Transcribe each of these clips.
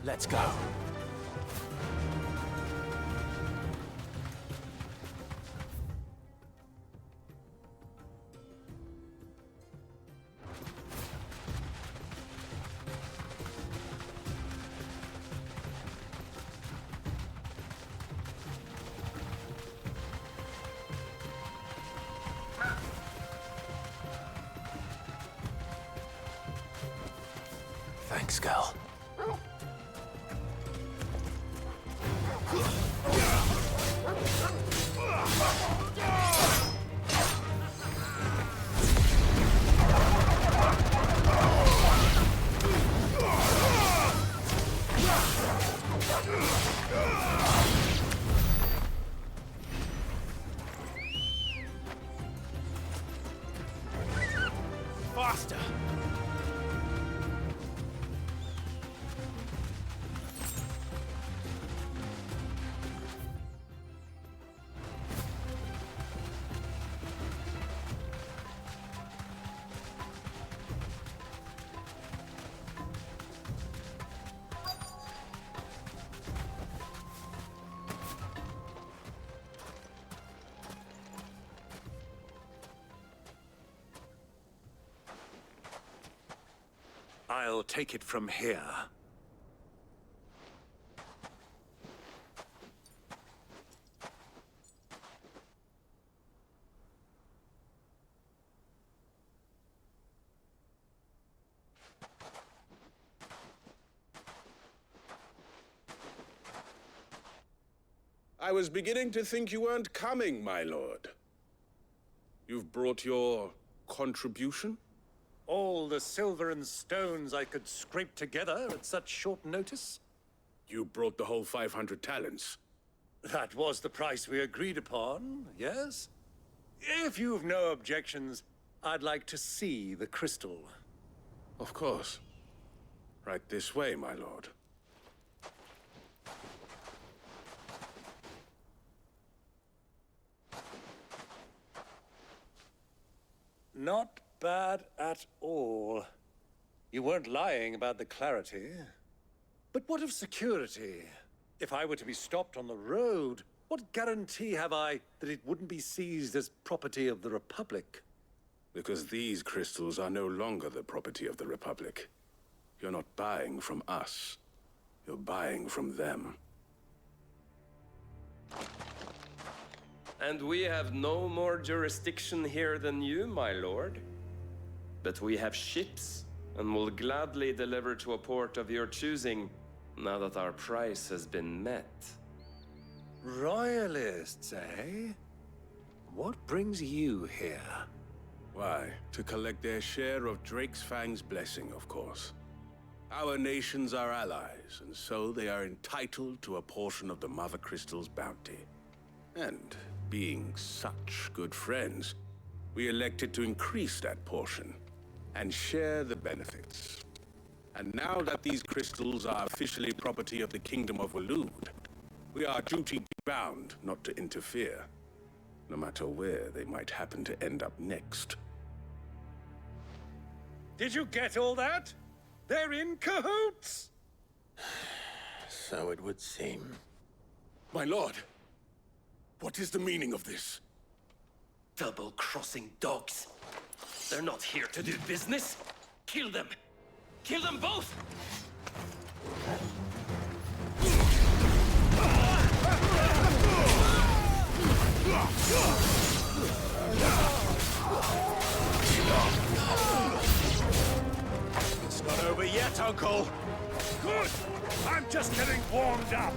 Let's go. Thanks, girl. Faster! I'll take it from here. I was beginning to think you weren't coming, my lord. You've brought your contribution? All the silver and stones I could scrape together at such short notice? You brought the whole 500 talents. That was the price we agreed upon, yes? If you've no objections, I'd like to see the crystal. Of course. Right this way, my lord. Not bad at all. You weren't lying about the clarity. But what of security? If I were to be stopped on the road, what guarantee have I that it wouldn't be seized as property of the Republic? Because these crystals are no longer the property of the Republic. You're not buying from us. You're buying from them. And we have no more jurisdiction here than you, my lord. But we have ships, and will gladly deliver to a port of your choosing, now that our price has been met. Royalists, eh? What brings you here? Why, to collect their share of Drake's Fang's blessing, of course. Our nations are allies, and so they are entitled to a portion of the Mother Crystal's bounty. And being such good friends, we elected to increase that portion and share the benefits. And now that these crystals are officially property of the Kingdom of Waloed, we are duty-bound not to interfere, no matter where they might happen to end up next. Did you get all that? They're in cahoots! So it would seem. My lord, what is the meaning of this? Double-crossing dogs. They're not here to do business. Kill them! Kill them both! It's not over yet, Uncle! Good! I'm just getting warmed up!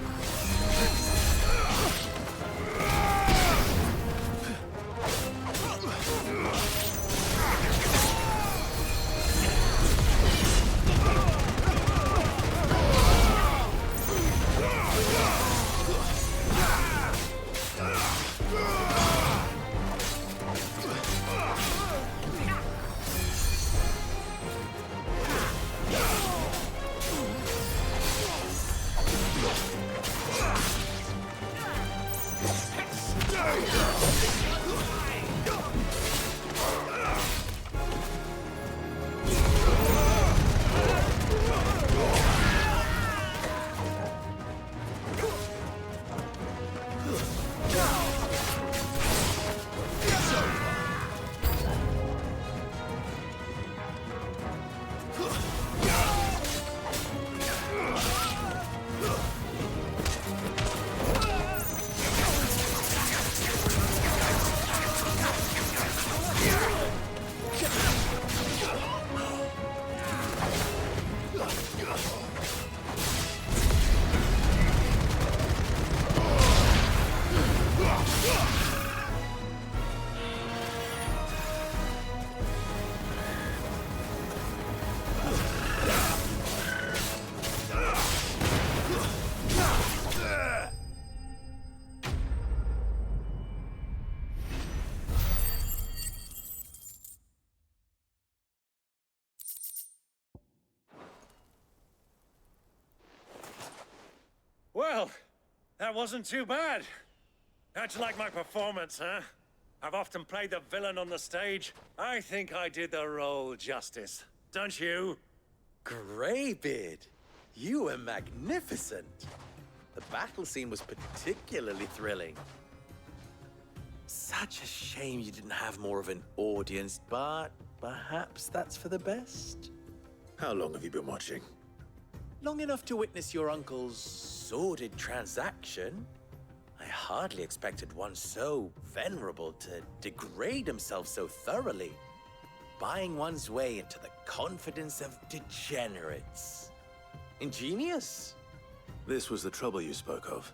Well, that wasn't too bad. How'd you like my performance, huh? I've often played the villain on the stage. I think I did the role justice. Don't you? Greybeard, you were magnificent. The battle scene was particularly thrilling. Such a shame you didn't have more of an audience, but perhaps that's for the best. How long have you been watching? Long enough to witness your uncle's sordid transaction. I hardly expected one so venerable to degrade himself so thoroughly, buying one's way into the confidence of degenerates. Ingenious. This was the trouble you spoke of.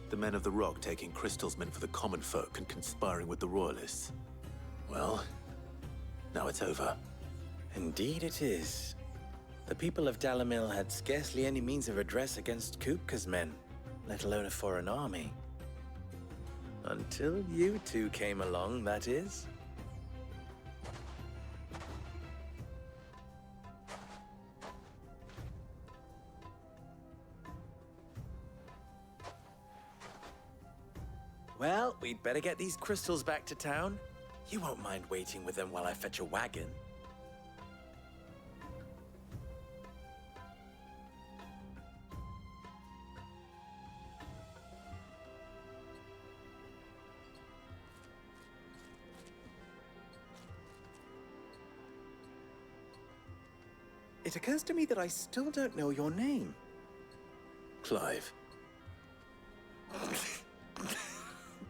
The men of the Rock taking crystals meant for the common folk and conspiring with the Royalists. Well, now it's over. Indeed it is. The people of Dalamil had scarcely any means of redress against Kupka's men, let alone a foreign army. Until you two came along, that is. Well, we'd better get these crystals back to town. You won't mind waiting with them while I fetch a wagon. It occurs to me that I still don't know your name. Clive.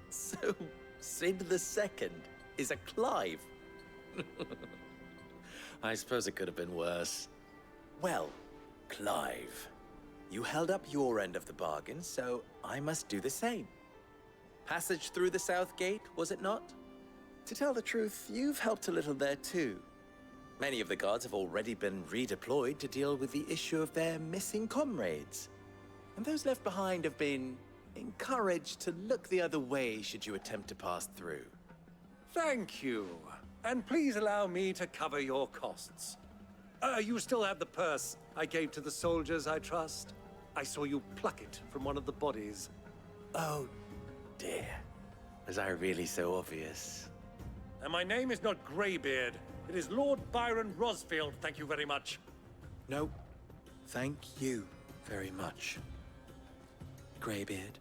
So, Sid the Second is a Clive. I suppose it could have been worse. Well, Clive, you held up your end of the bargain, so I must do the same. Passage through the South Gate, was it not? To tell the truth, you've helped a little there too. Many of the guards have already been redeployed to deal with the issue of their missing comrades. And those left behind have been encouraged to look the other way should you attempt to pass through. Thank you. And please allow me to cover your costs. You still have the purse I gave to the soldiers, I trust? I saw you pluck it from one of the bodies. Oh, dear. Was I really so obvious? And my name is not Greybeard. It is Lord Byron Rosfield, thank you very much. No, thank you very much, Greybeard.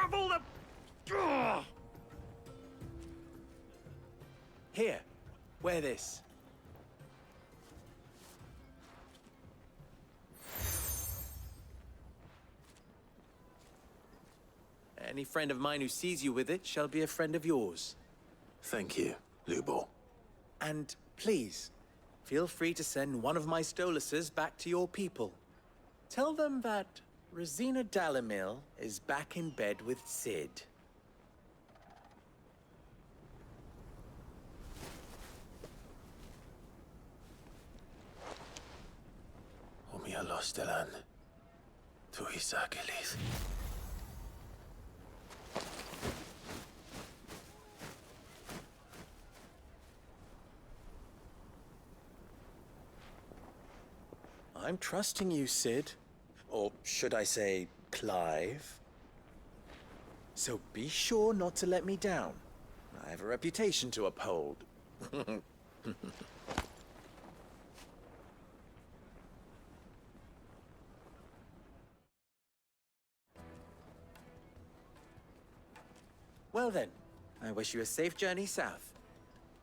Of all the... Ugh! Here, wear this. Any friend of mine who sees you with it shall be a friend of yours. Thank you, Lubor. And please, feel free to send one of my Stoluses back to your people. Tell them that Rosina Dalamil is back in bed with Sid. Omia Lostelan. Tu Isakelis. I'm trusting you, Sid. Or should I say, Clive? So be sure not to let me down. I have a reputation to uphold. Well then, I wish you a safe journey south.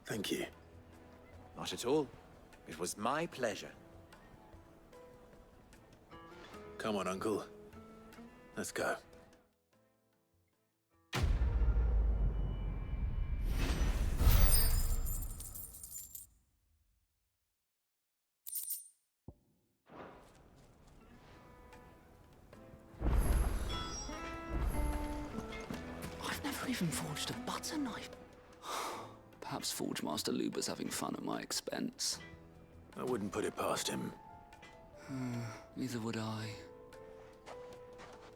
Thank you. Not at all. It was my pleasure. Come on, Uncle. Let's go. I've never even forged a butter knife. Perhaps Forge Master Luber's having fun at my expense. I wouldn't put it past him. Neither would I.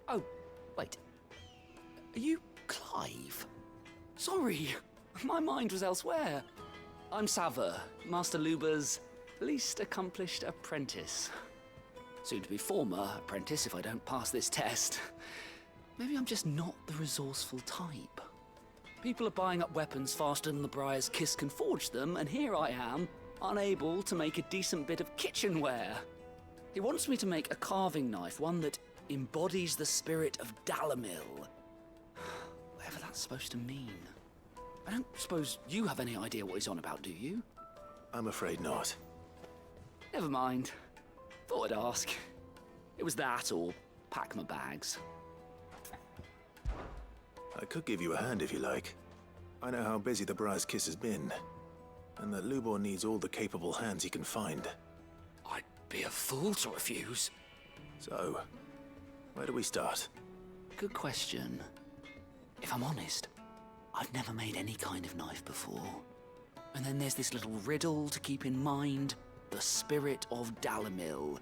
Oh, wait. Are you Clive? Sorry, my mind was elsewhere. I'm Sava, Master Luber's least accomplished apprentice. Soon to be former apprentice if I don't pass this test. Maybe I'm just not the resourceful type. People are buying up weapons faster than the Briar's Kiss can forge them, and here I am, unable to make a decent bit of kitchenware. He wants me to make a carving knife, one that embodies the spirit of Dalamil. Whatever that's supposed to mean. I don't suppose you have any idea what he's on about, do you? I'm afraid not. Never mind. Thought I'd ask. It was that or pack my bags. I could give you a hand if you like. I know how busy the Briar's Kiss has been, and that Lubor needs all the capable hands he can find. I'd be a fool to refuse. So, where do we start? Good question. If I'm honest, I've never made any kind of knife before. And then there's this little riddle to keep in mind. The spirit of Dalamil.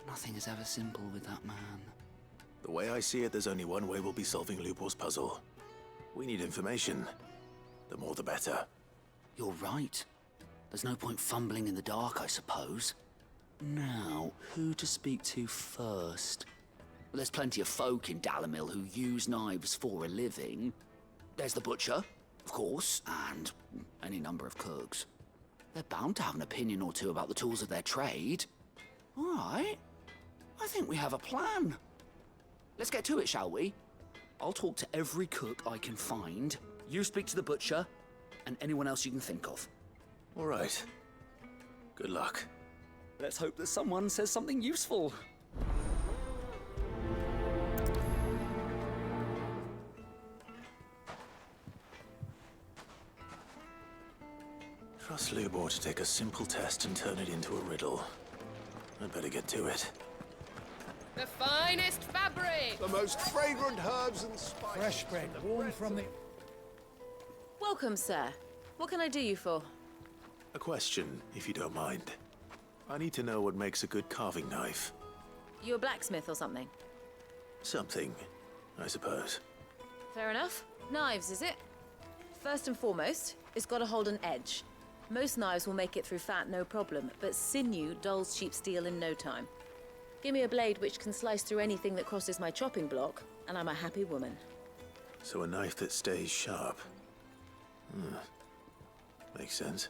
Nothing is ever simple with that man. The way I see it, there's only one way we'll be solving Lubor's puzzle. We need information. The more the better. You're right. There's no point fumbling in the dark, I suppose. Now, who to speak to first? Well, there's plenty of folk in Dalamil who use knives for a living. There's the butcher, of course, and any number of cooks. They're bound to have an opinion or two about the tools of their trade. All right. I think we have a plan. Let's get to it, shall we? I'll talk to every cook I can find. You speak to the butcher, and anyone else you can think of. All right. Good luck. Let's hope that someone says something useful. Trust Lubor to take a simple test and turn it into a riddle. I'd better get to it. The finest fabric! The most fragrant herbs and spices. Fresh bread, warm from the... Welcome, sir. What can I do you for? A question, if you don't mind. I need to know what makes a good carving knife. You a blacksmith or something? Something, I suppose. Fair enough. Knives, is it? First and foremost, it's got to hold an edge. Most knives will make it through fat, no problem, but sinew dulls cheap steel in no time. Give me a blade which can slice through anything that crosses my chopping block, and I'm a happy woman. So a knife that stays sharp. Makes sense.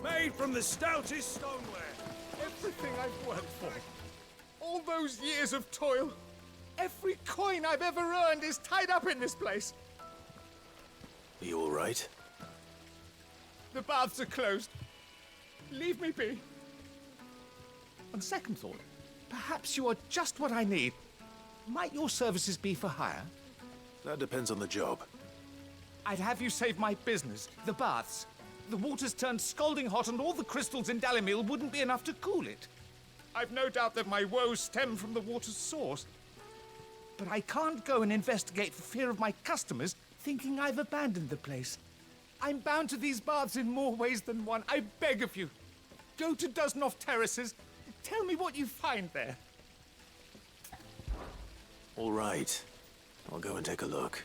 Made from the stoutest stoneware. Everything I've worked for. All those years of toil. Every coin I've ever earned is tied up in this place. Are you all right? The baths are closed. Leave me be. On second thought, perhaps you are just what I need. Might your services be for hire? That depends on the job. I'd have you save my business, the baths. The water's turned scalding hot and all the crystals in Dalamil wouldn't be enough to cool it. I've no doubt that my woes stem from the water's source. But I can't go and investigate for fear of my customers thinking I've abandoned the place. I'm bound to these baths in more ways than one. I beg of you. Go to Dusnoff Terraces. Tell me what you find there. All right. I'll go and take a look.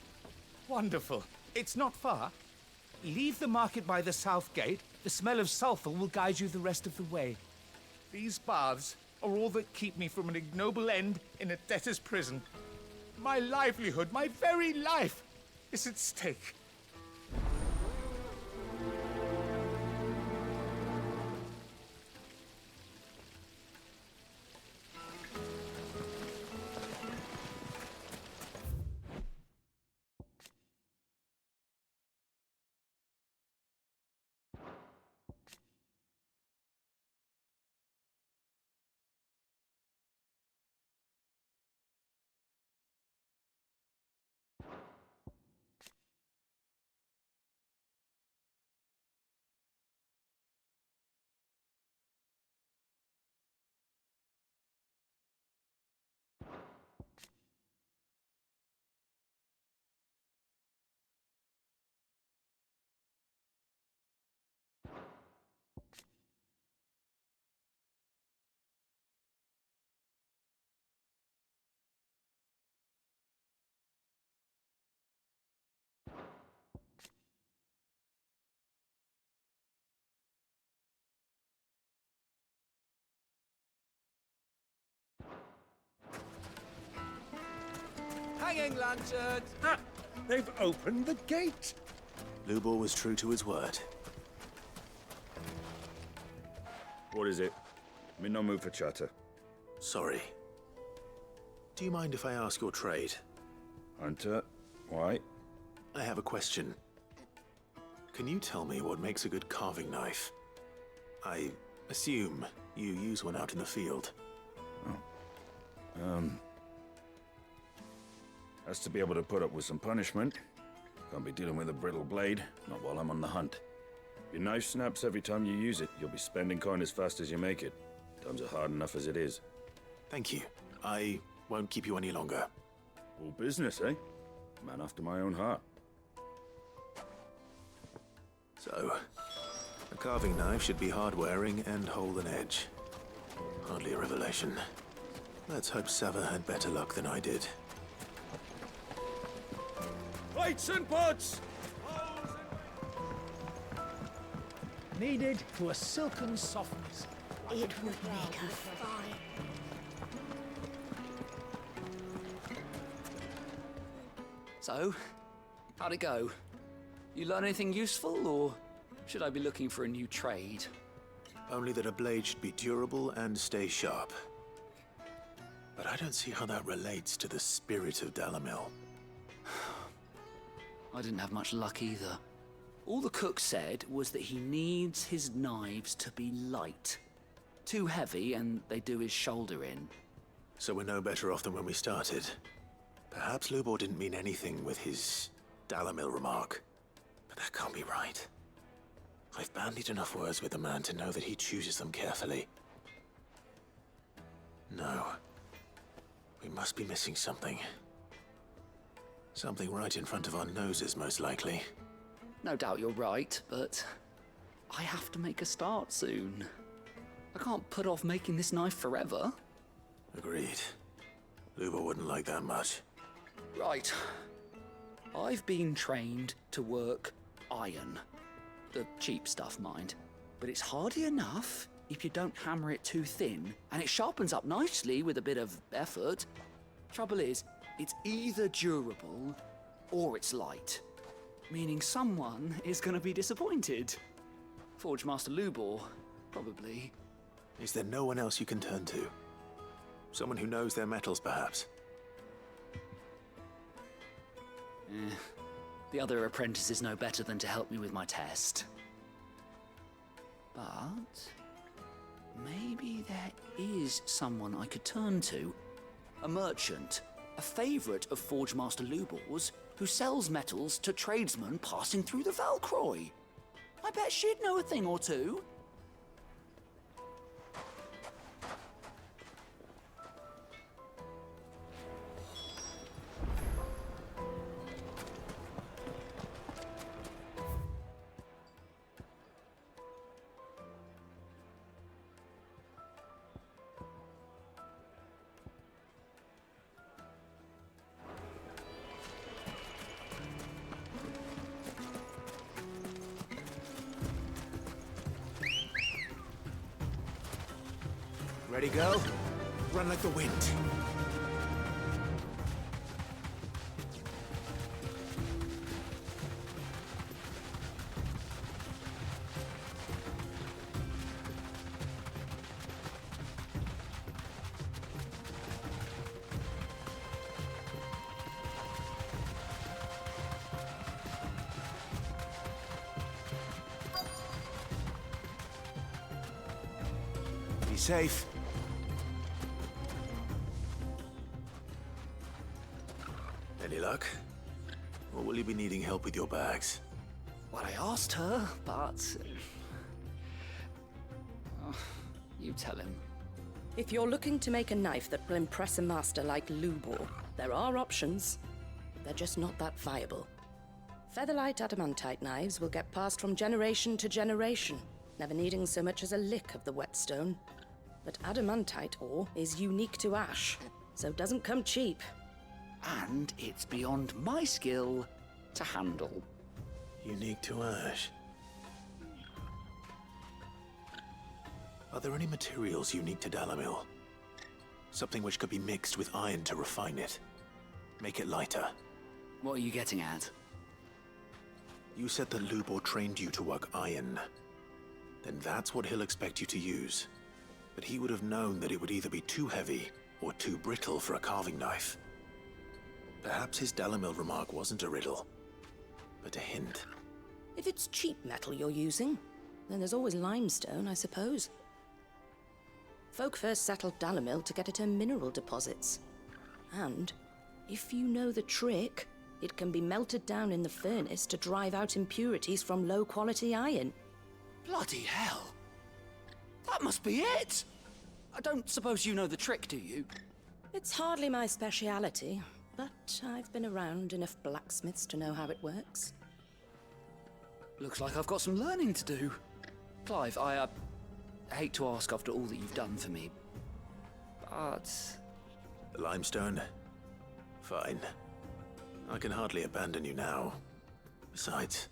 Wonderful. It's not far. Leave the market by the south gate. The smell of sulfur will guide you the rest of the way. These baths are all that keep me from an ignoble end in a debtor's prison. My livelihood, my very life, is at stake. hanging lanterns! Ah! They've opened the gate! Lubor was true to his word. What is it? I'm in no mood for chatter. Sorry. Do you mind if I ask your trade? Hunter, why? I have a question. Can you tell me what makes a good carving knife? I assume you use one out in the field. Has to be able to put up with some punishment. Can't be dealing with a brittle blade, not while I'm on the hunt. If your knife snaps every time you use it, you'll be spending coin as fast as you make it. Times are hard enough as it is. Thank you. I won't keep you any longer. All business, eh? Man after my own heart. So, a carving knife should be hard-wearing and hold an edge. Hardly a revelation. Let's hope Sava had better luck than I did. Plates and pots! Kneaded to a silken softness. It would make a fine. So, how'd it go? You learn anything useful, or should I be looking for a new trade? Only that a blade should be durable and stay sharp. But I don't see how that relates to the spirit of Dalamil. I didn't have much luck either. All the cook said was that he needs his knives to be light. Too heavy and they do his shoulder in. So we're no better off than when we started. Perhaps Lubor didn't mean anything with his Dalamil remark. But that can't be right. I've bandied enough words with the man to know that he chooses them carefully. No. We must be missing something. Something right in front of our noses, most likely. No doubt you're right, but I have to make a start soon. I can't put off making this knife forever. Agreed. Lubor wouldn't like that much. Right. I've been trained to work iron. The cheap stuff, mind. But it's hardy enough if you don't hammer it too thin, and it sharpens up nicely with a bit of effort. Trouble is, it's either durable or it's light. Meaning someone is gonna be disappointed. Forge Master Lubor, probably. Is there no one else you can turn to? Someone who knows their metals, perhaps? The other apprentices know better than to help me with my test. But maybe there is someone I could turn to. A merchant, a favorite of Forge Master Lubor's, who sells metals to tradesmen passing through the Valcroy. I bet she'd know a thing or two. Ready, go? Run like the wind. Be safe. Any luck? Or will you be needing help with your bags? Well, I asked her, but... Oh, you tell him. If you're looking to make a knife that will impress a master like Lubor, there are options. They're just not that viable. Featherlight adamantite knives will get passed from generation to generation, never needing so much as a lick of the whetstone. But adamantite ore is unique to ash, so it doesn't come cheap. And it's beyond my skill to handle. Unique to ash. Are there any materials unique to Dalamil? Something which could be mixed with iron to refine it? Make it lighter. What are you getting at? You said that Lubor trained you to work iron. Then that's what he'll expect you to use. But he would have known that it would either be too heavy or too brittle for a carving knife. Perhaps his Dalamil remark wasn't a riddle, but a hint. If it's cheap metal you're using, then there's always limestone, I suppose. Folk first settled Dalamil to get at her mineral deposits. And, if you know the trick, it can be melted down in the furnace to drive out impurities from low-quality iron. Bloody hell! That must be it! I don't suppose you know the trick, do you? It's hardly my speciality, but I've been around enough blacksmiths to know how it works. Looks like I've got some learning to do. Clive, I hate to ask after all that you've done for me, but... The limestone? Fine. I can hardly abandon you now. Besides,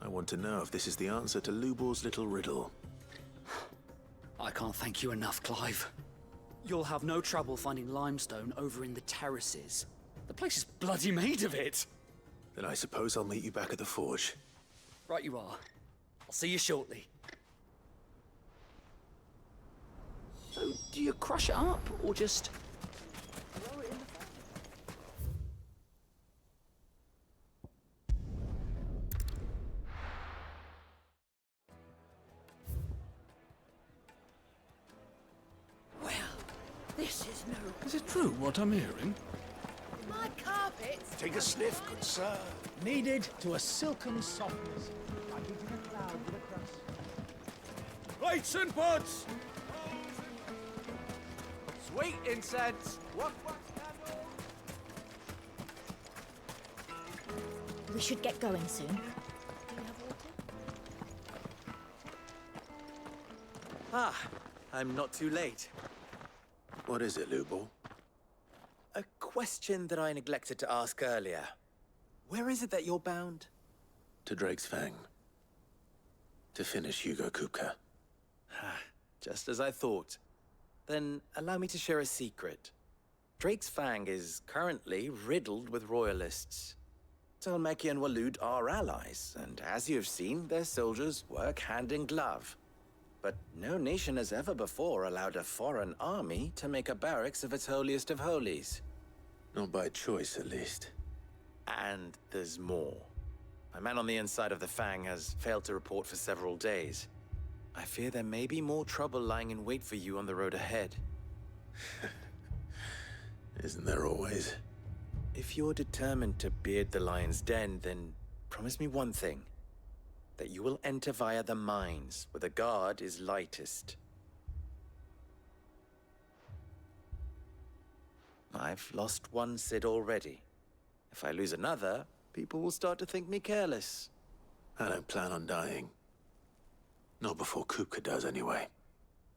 I want to know if this is the answer to Lubor's little riddle. I can't thank you enough, Clive. You'll have no trouble finding limestone over in the terraces. The place is bloody made of it. Then I suppose I'll meet you back at the forge. Right you are. I'll see you shortly. So, do you crush it up, or just... throw it in the fire? Well, this is no... Is it true what I'm hearing? My carpets! Take a sniff, good sir. Kneaded to a silken softness, like it in a cloud with a crust. Lights and pots! Sweet incense! What? We should get going soon. Ah, I'm not too late. What is it, Lubor? A question that I neglected to ask earlier. Where is it that you're bound? To Drake's Fang. To finish Hugo Kupka. Just as I thought. Then allow me to share a secret. Drake's Fang is currently riddled with royalists. Talmeki and Waloed are allies, and as you have seen, their soldiers work hand in glove. But no nation has ever before allowed a foreign army to make a barracks of its holiest of holies. Not by choice, at least. And there's more. A man on the inside of the Fang has failed to report for several days. I fear there may be more trouble lying in wait for you on the road ahead. Isn't there always? If you're determined to beard the lion's den, then promise me one thing. That you will enter via the mines, where the guard is lightest. I've lost one Cid already. If I lose another, people will start to think me careless. I don't plan on dying. Not before Kupka does, anyway.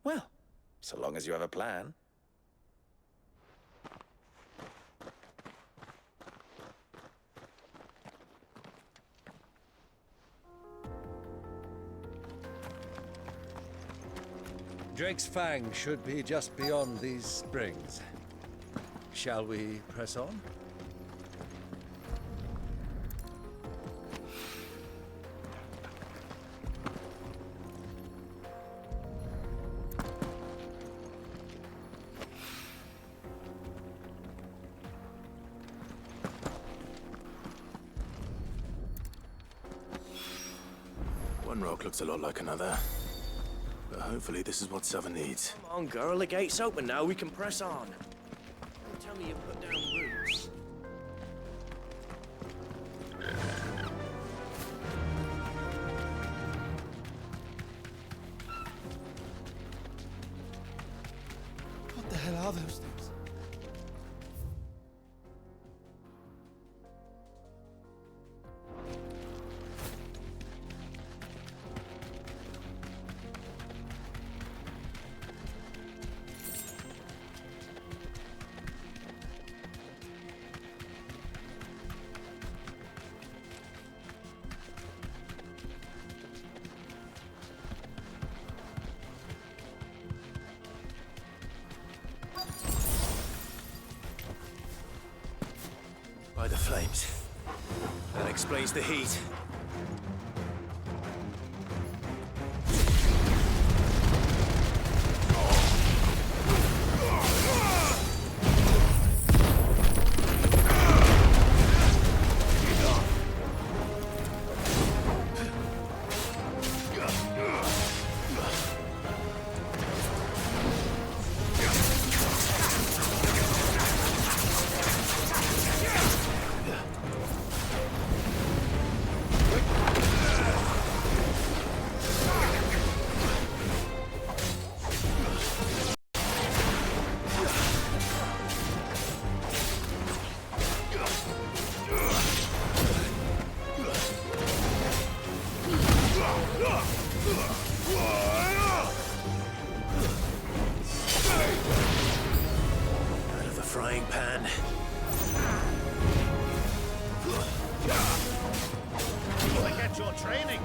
Well, so long as you have a plan. Drake's Fang should be just beyond these springs. Shall we press on? One rock looks a lot like another. But hopefully this is what Southern needs. Come on, girl, the gate's open now, we can press on. Don't tell me you put down roots. What the hell are those things? the flames. That explains the heat. Out of the frying pan. I get your training.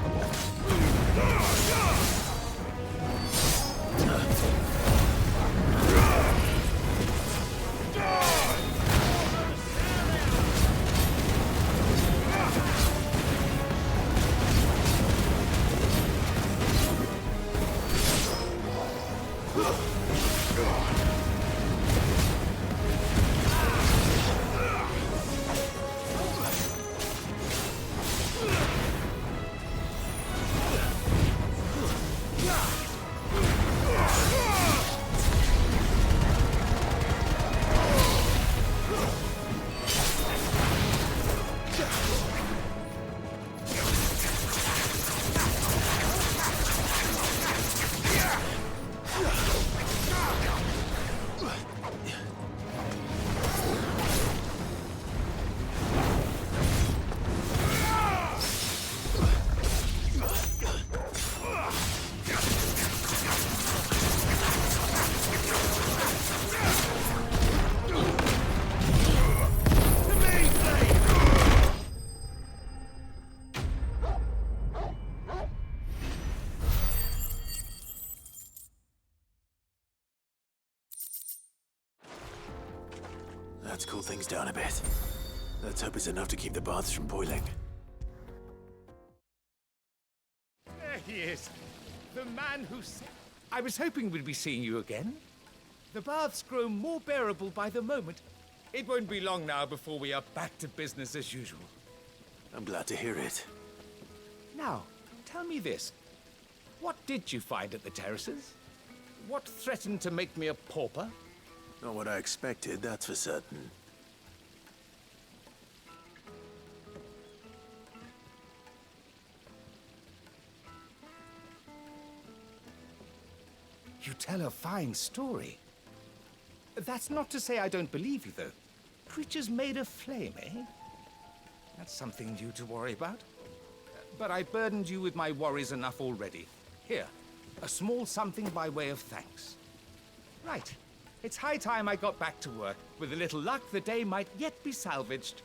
Let's cool things down a bit. Let's hope it's enough to keep the baths from boiling. There he is. The man who said... I was hoping we'd be seeing you again. The baths grow more bearable by the moment. It won't be long now before we are back to business as usual. I'm glad to hear it. Now, tell me this. What did you find at the terraces? What threatened to make me a pauper? Not what I expected, that's for certain. You tell a fine story. That's not to say I don't believe you, though. Creatures made of flame, eh? That's something new to worry about. But I burdened you with my worries enough already. Here, a small something by way of thanks. Right. It's high time I got back to work. With a little luck, the day might yet be salvaged.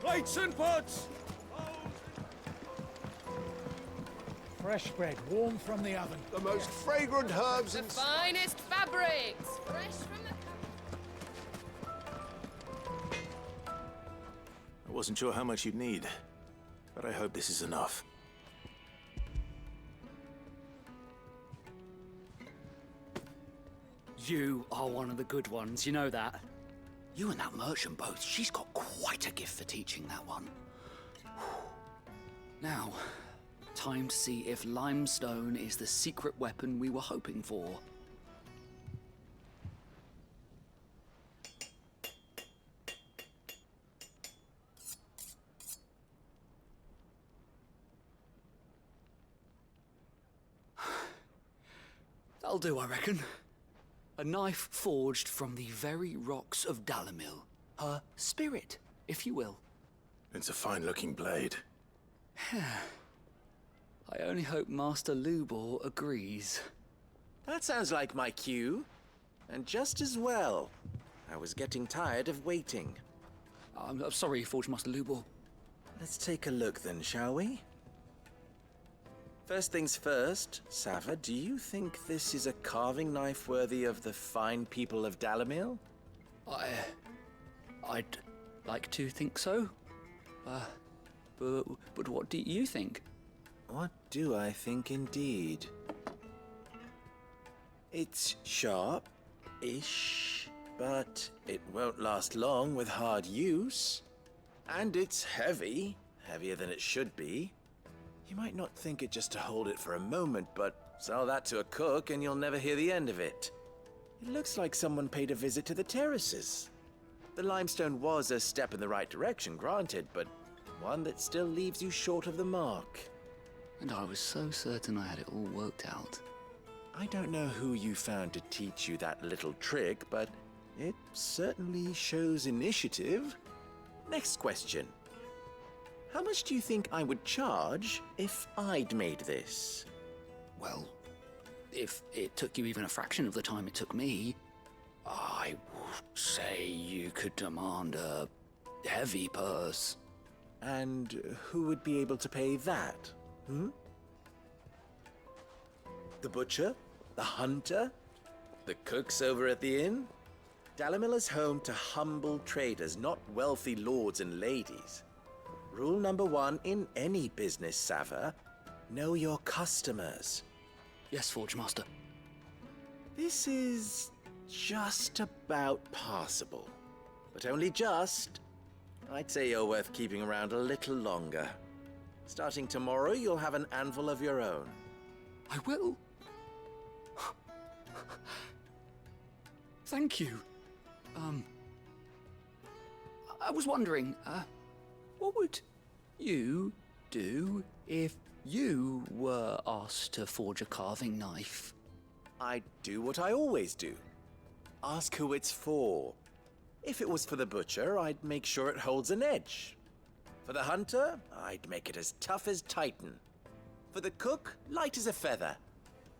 Plates and pots! Fresh bread, warm from the oven. The most fragrant herbs in... Finest fabrics, fresh from the... I wasn't sure how much you'd need, but I hope this is enough. You are one of the good ones, you know that. You and that merchant both, she's got quite a gift for teaching that one. Now, time to see if limestone is the secret weapon we were hoping for. That'll do, I reckon. A knife forged from the very rocks of Dalamil. Her spirit, if you will. It's a fine-looking blade. I only hope Master Lubor agrees. That sounds like my cue. And just as well. I was getting tired of waiting. I'm sorry, Forge Master Lubor. Let's take a look then, shall we? First things first, Sava, do you think this is a carving knife worthy of the fine people of Dalamil? I'd like to think so. But what do you think? What do I think indeed? It's sharp-ish, but it won't last long with hard use. And it's heavy, heavier than it should be. You might not think it just to hold it for a moment, but sell that to a cook and you'll never hear the end of it. It looks like someone paid a visit to the terraces. The limestone was a step in the right direction, granted, but one that still leaves you short of the mark. And I was so certain I had it all worked out. I don't know who you found to teach you that little trick, but it certainly shows initiative. Next question. How much do you think I would charge if I'd made this? Well, if it took you even a fraction of the time it took me, I would say you could demand a heavy purse. And who would be able to pay that? The butcher? The hunter? The cooks over at the inn? Dalamil is home to humble traders, not wealthy lords and ladies. Rule number 1 in any business, Sava, know your customers. Yes, Forge Master. This is just about passable. But only just. I'd say you're worth keeping around a little longer. Starting tomorrow, you'll have an anvil of your own. I will. Thank you. I was wondering, what would you do if you were asked to forge a carving knife? I'd do what I always do. Ask who it's for. If it was for the butcher, I'd make sure it holds an edge. For the hunter, I'd make it as tough as Titan. For the cook, light as a feather.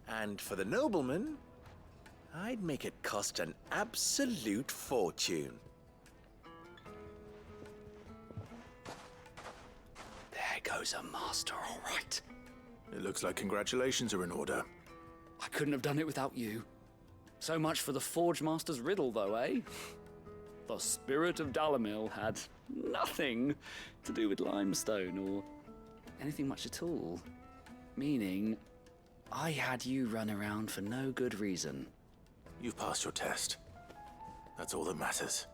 And for the nobleman, I'd make it cost an absolute fortune. There goes a master, all right. It looks like congratulations are in order. I couldn't have done it without you. So much for the Forge Master's riddle, though, eh? The spirit of Dalamil had nothing to do with limestone or anything much at all. Meaning, I had you run around for no good reason. You've passed your test. That's all that matters.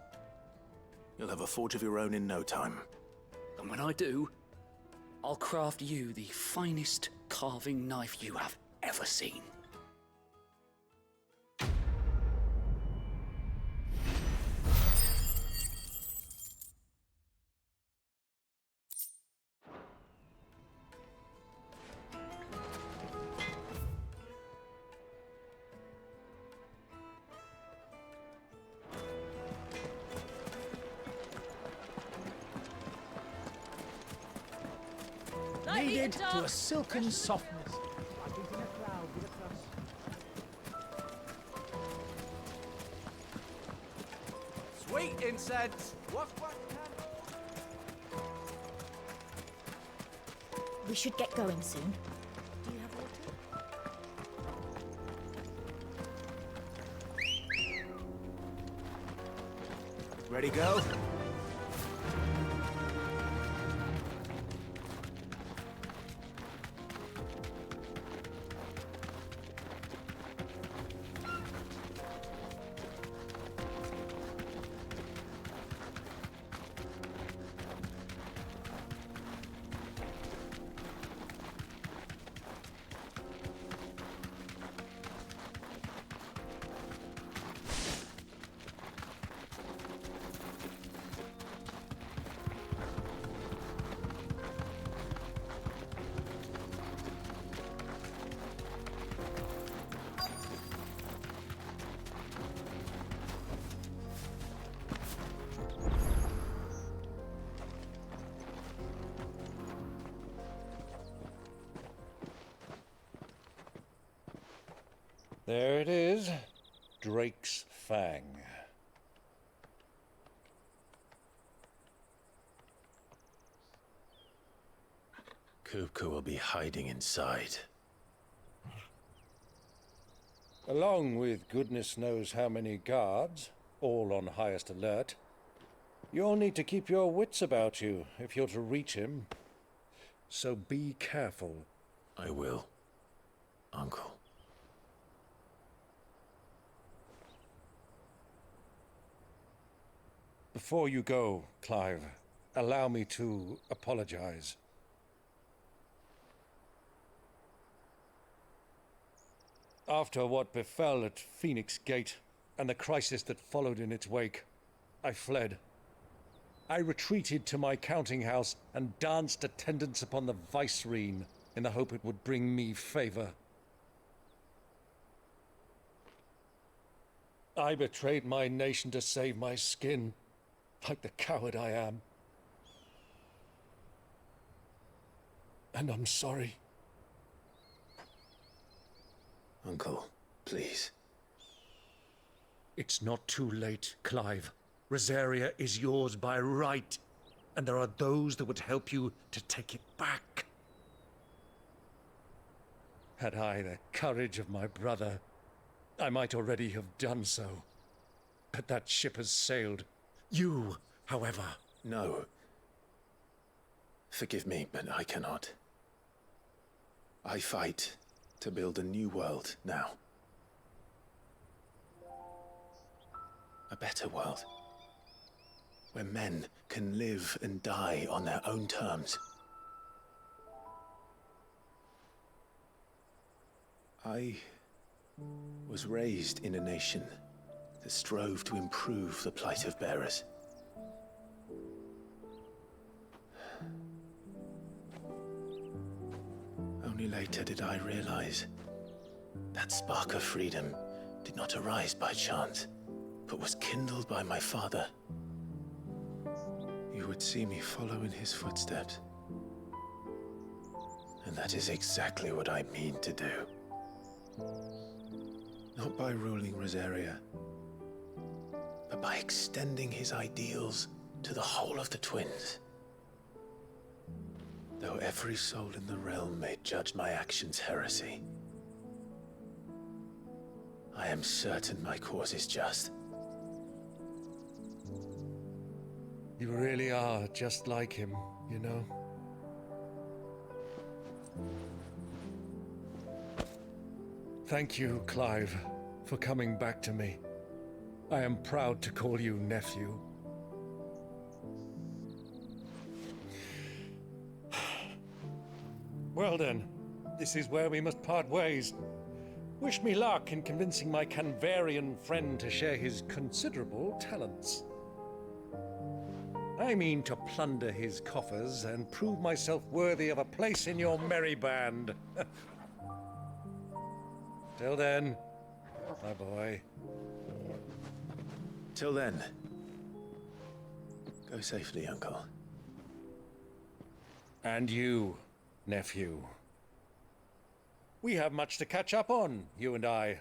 You'll have a forge of your own in no time. And when I do, I'll craft you the finest carving knife you have ever seen. Kneaded to a silken softness, like in a cloud with a crust. Sweet incense! What? We should get going soon. Do you have water? Ready, go? There it is. Drake's Fang. Kupka will be hiding inside. Along with goodness knows how many guards, all on highest alert. You'll need to keep your wits about you if you're to reach him. So be careful. I will, Uncle. Before you go, Clive, allow me to apologize. After what befell at Phoenix Gate and the crisis that followed in its wake, I fled. I retreated to my counting house and danced attendance upon the vicereine in the hope it would bring me favor. I betrayed my nation to save my skin, like the coward I am. And I'm sorry. Uncle, please. It's not too late, Clive. Rosaria is yours by right, and there are those that would help you to take it back. Had I the courage of my brother, I might already have done so. But that ship has sailed. You, however... No. Forgive me, but I cannot. I fight to build a new world now. A better world. Where men can live and die on their own terms. I was raised in a nation that strove to improve the plight of bearers. Only later did I realize that spark of freedom did not arise by chance, but was kindled by my father. You would see me follow in his footsteps. And that is exactly what I mean to do. Not by ruling Rosaria, but by extending his ideals to the whole of the twins. Though every soul in the realm may judge my actions heresy, I am certain my cause is just. You really are just like him, you know? Thank you, Clive, for coming back to me. I am proud to call you nephew. Well then, this is where we must part ways. Wish me luck in convincing my Canvarian friend to share his considerable talents. I mean to plunder his coffers and prove myself worthy of a place in your merry band. Till then, my boy. Till then, go safely, Uncle. And you, nephew. We have much to catch up on, you and I.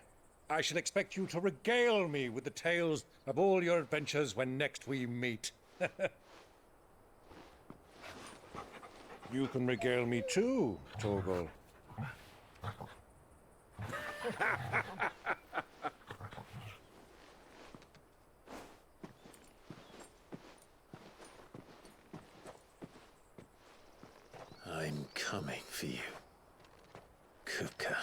I shall expect you to regale me with the tales of all your adventures when next we meet. You can regale me too, Torgal. I'm coming for you, Kupka.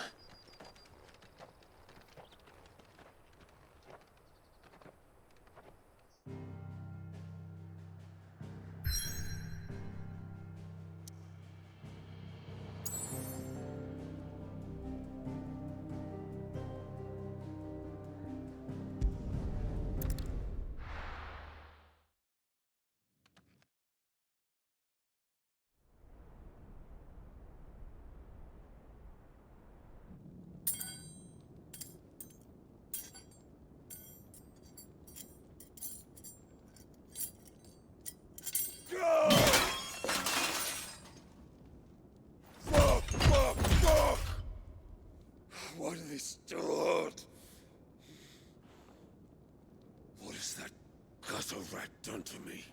What a rat done to me.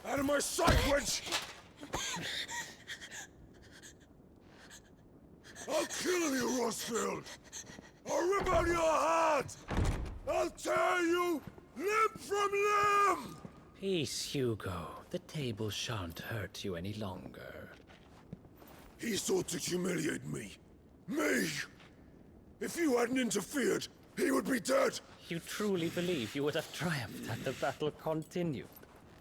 Out of my sight, wench! I'll kill you, Rosfield! I'll rip out your heart! I'll tear you limb from limb! Peace, Hugo. The table shan't hurt you any longer. He sought to humiliate me. Me! If you hadn't interfered, he would be dead! You truly believe you would have triumphed had the battle continued?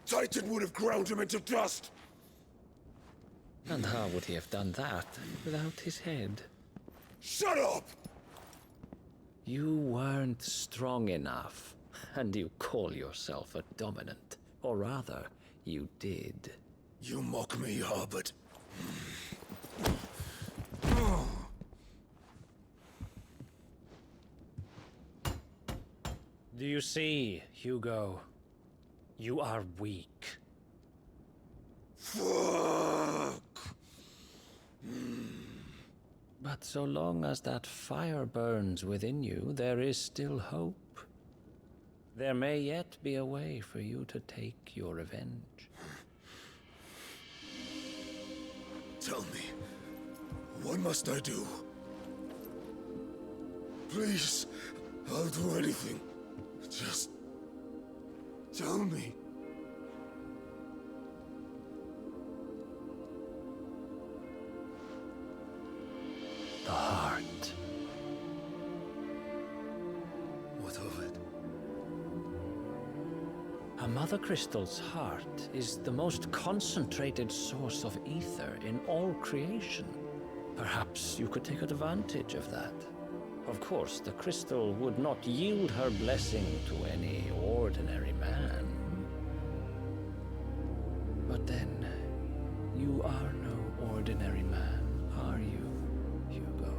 Titan would have ground him into dust! And how would he have done that without his head? Shut up! You weren't strong enough, and you call yourself a dominant. Or rather, you did. You mock me, Harbert. Do you see, Hugo? You are weak. Fuck! But so long as that fire burns within you, there is still hope. There may yet be a way for you to take your revenge. Tell me, what must I do? Please, I'll do anything. Just tell me. The heart. What of it? A Mother Crystal's heart is the most concentrated source of ether in all creation. Perhaps you could take advantage of that. Of course, the crystal would not yield her blessing to any ordinary man. But then, you are no ordinary man, are you, Hugo?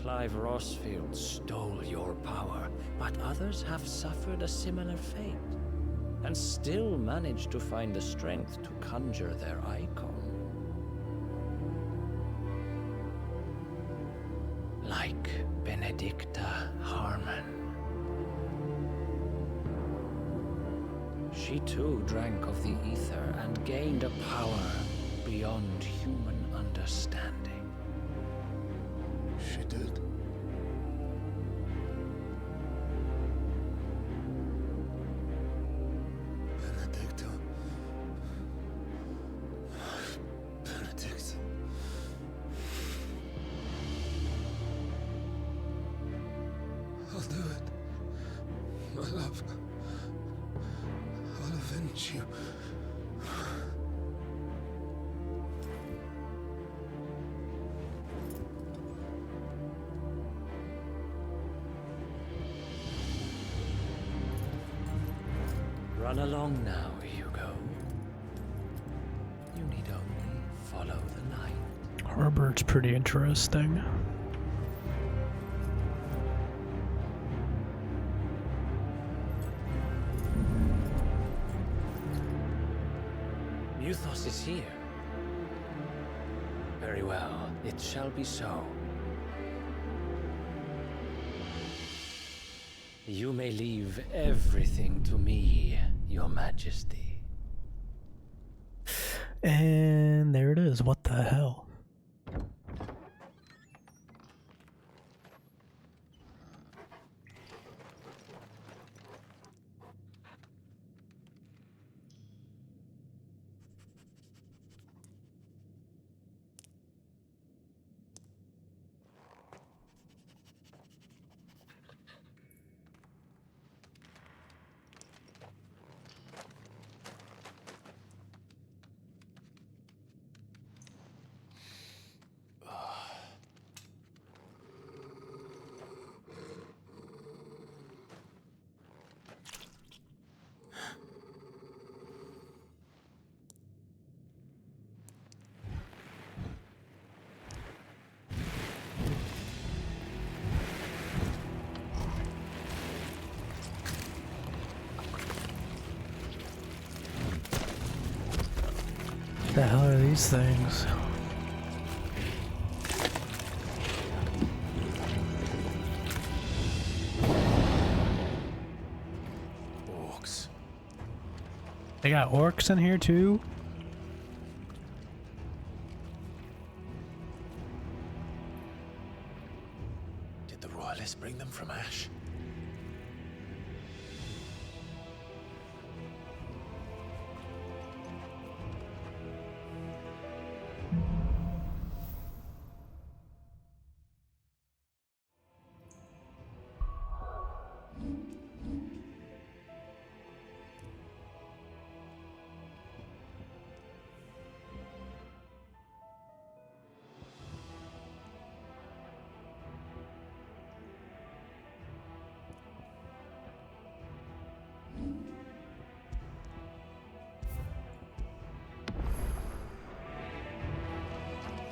Clive Rosfield stole your power, but others have suffered a similar fate, and still managed to find the strength to conjure their icon. Like Benedicta Harmon. She too drank of the ether and gained a power beyond human understanding. She did. Benedicta. Benedict. I'll do it. My love. I'll avenge you. Run along now, Hugo. You need only follow the light. Harbert's pretty interesting. Muthos is here. Very well, it shall be so. You may leave everything to me, Your Majesty. And there it is. What the hell? The hell are these things? Orcs. They got orcs in here too? Did the royalists bring them from Ash?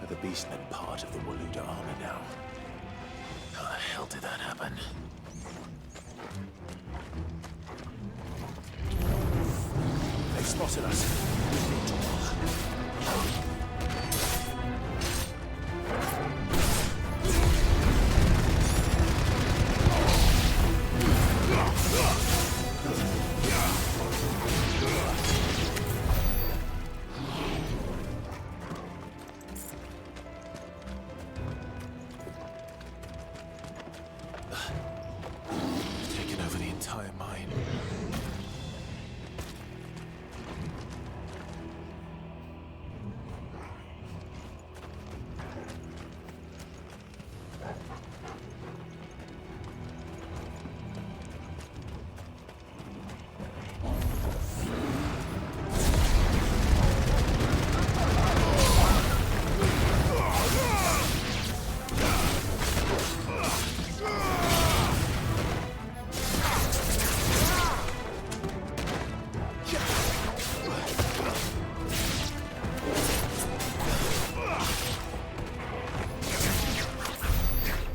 Are the beastmen part of the Waluda army now? How the hell did that happen? They've spotted us. We need to walk. Taken over the entire mine.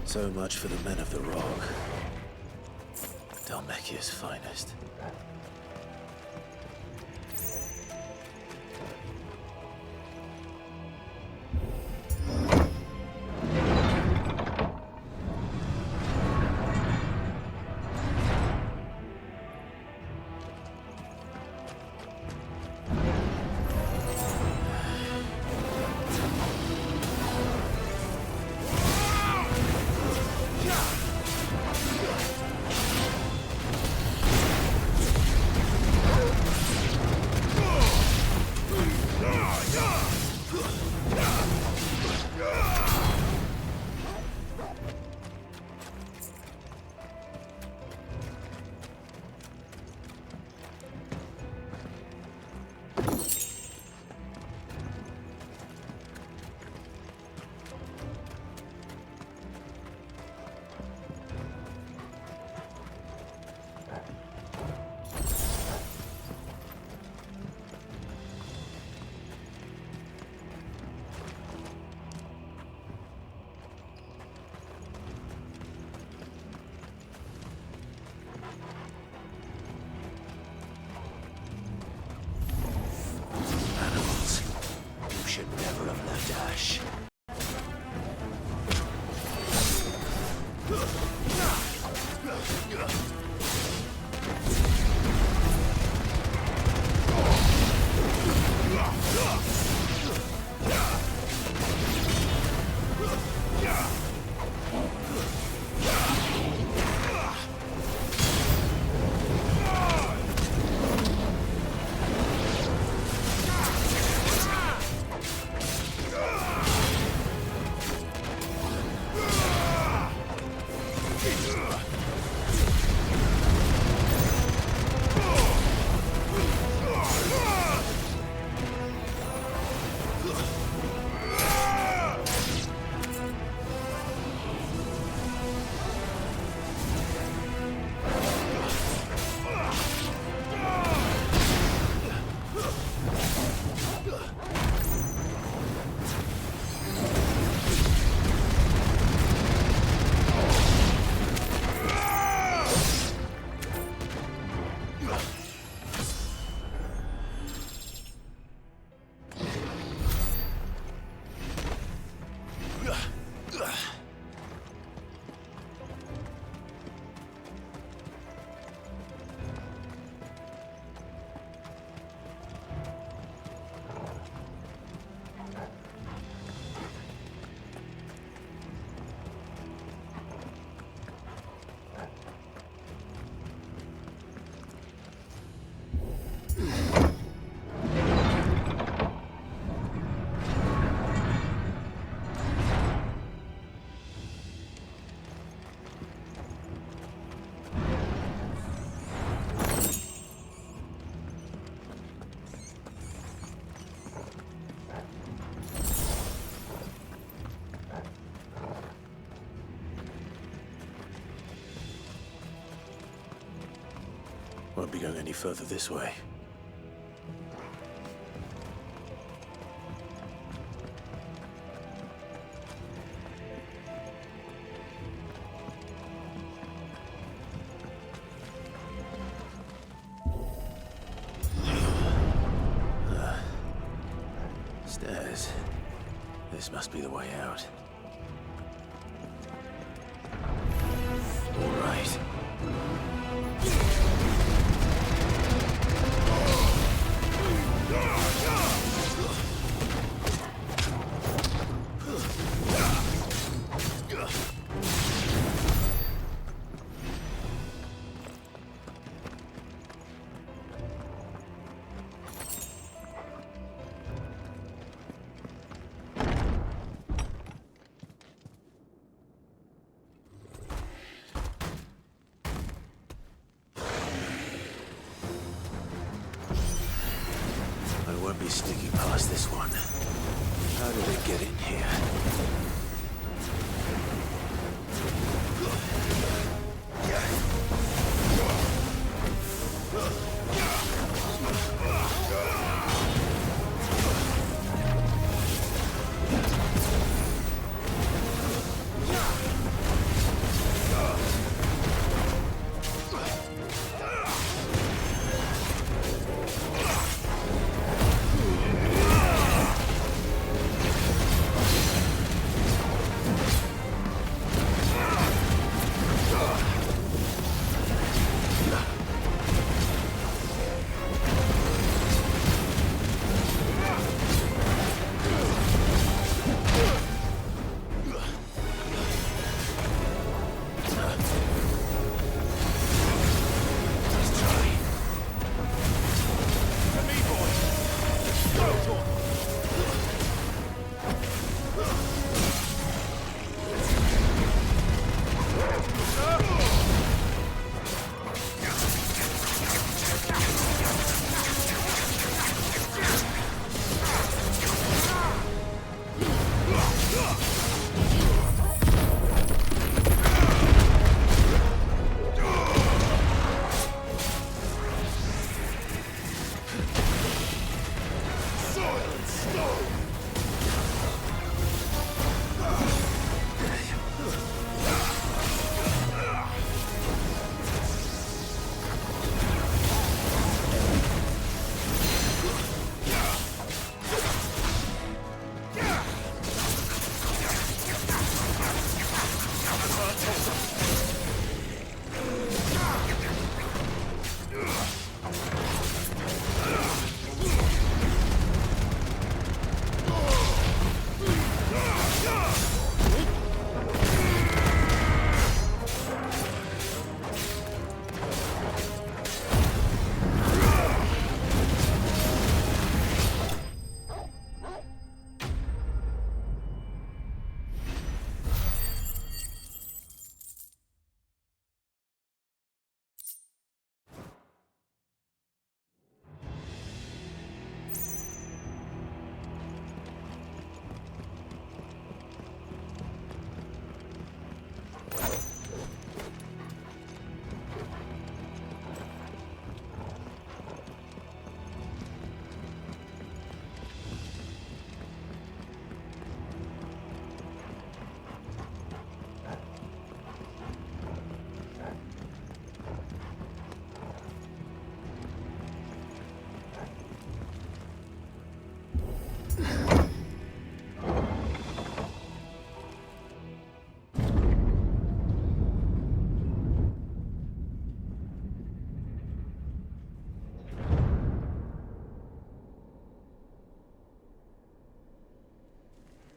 So much for the men of the Rock. Dhalmekia's finest. any further this way. Stairs. This must be the way out. All right. I won't be sneaking past this one. How did it get in here?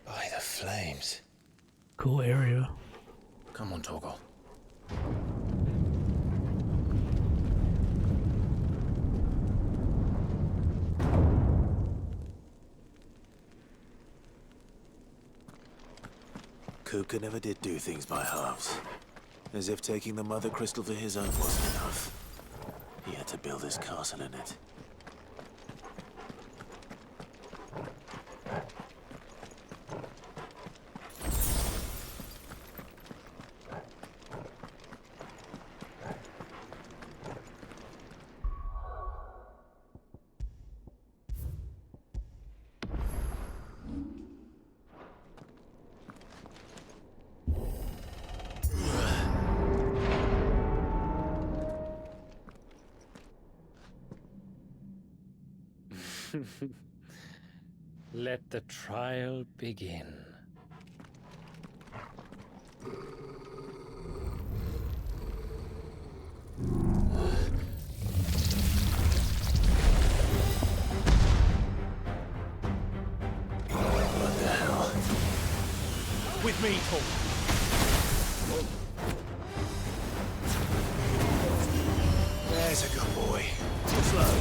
By the flames. Cool area. Come on, Torgal. Kupka never did do things by halves. As if taking the Mother Crystal for his own wasn't enough. He had to build his castle in it. Let the trial begin. What the hell? With me, Paul. There's a good boy. Too slow.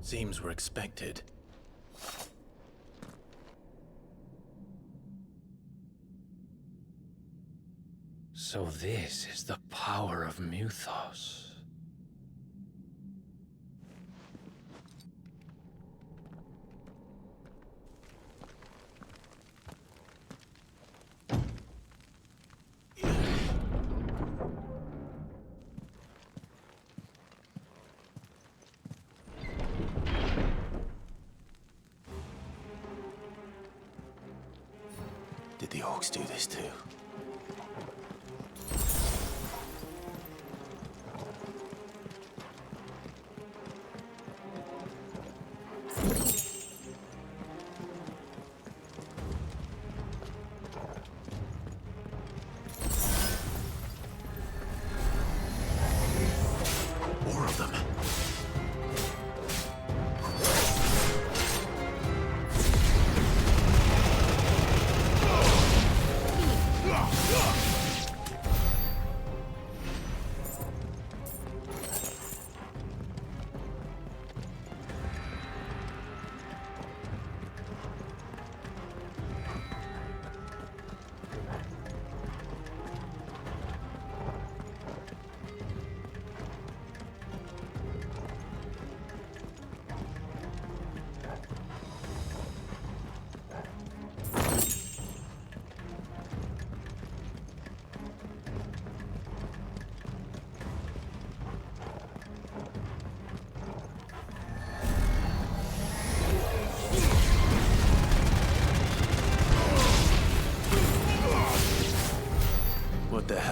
Seems we're expected. So this is the power of Muthos. Did the orcs do this too?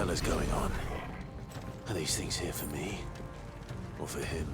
hell is going on? Are these things here for me? Or for him?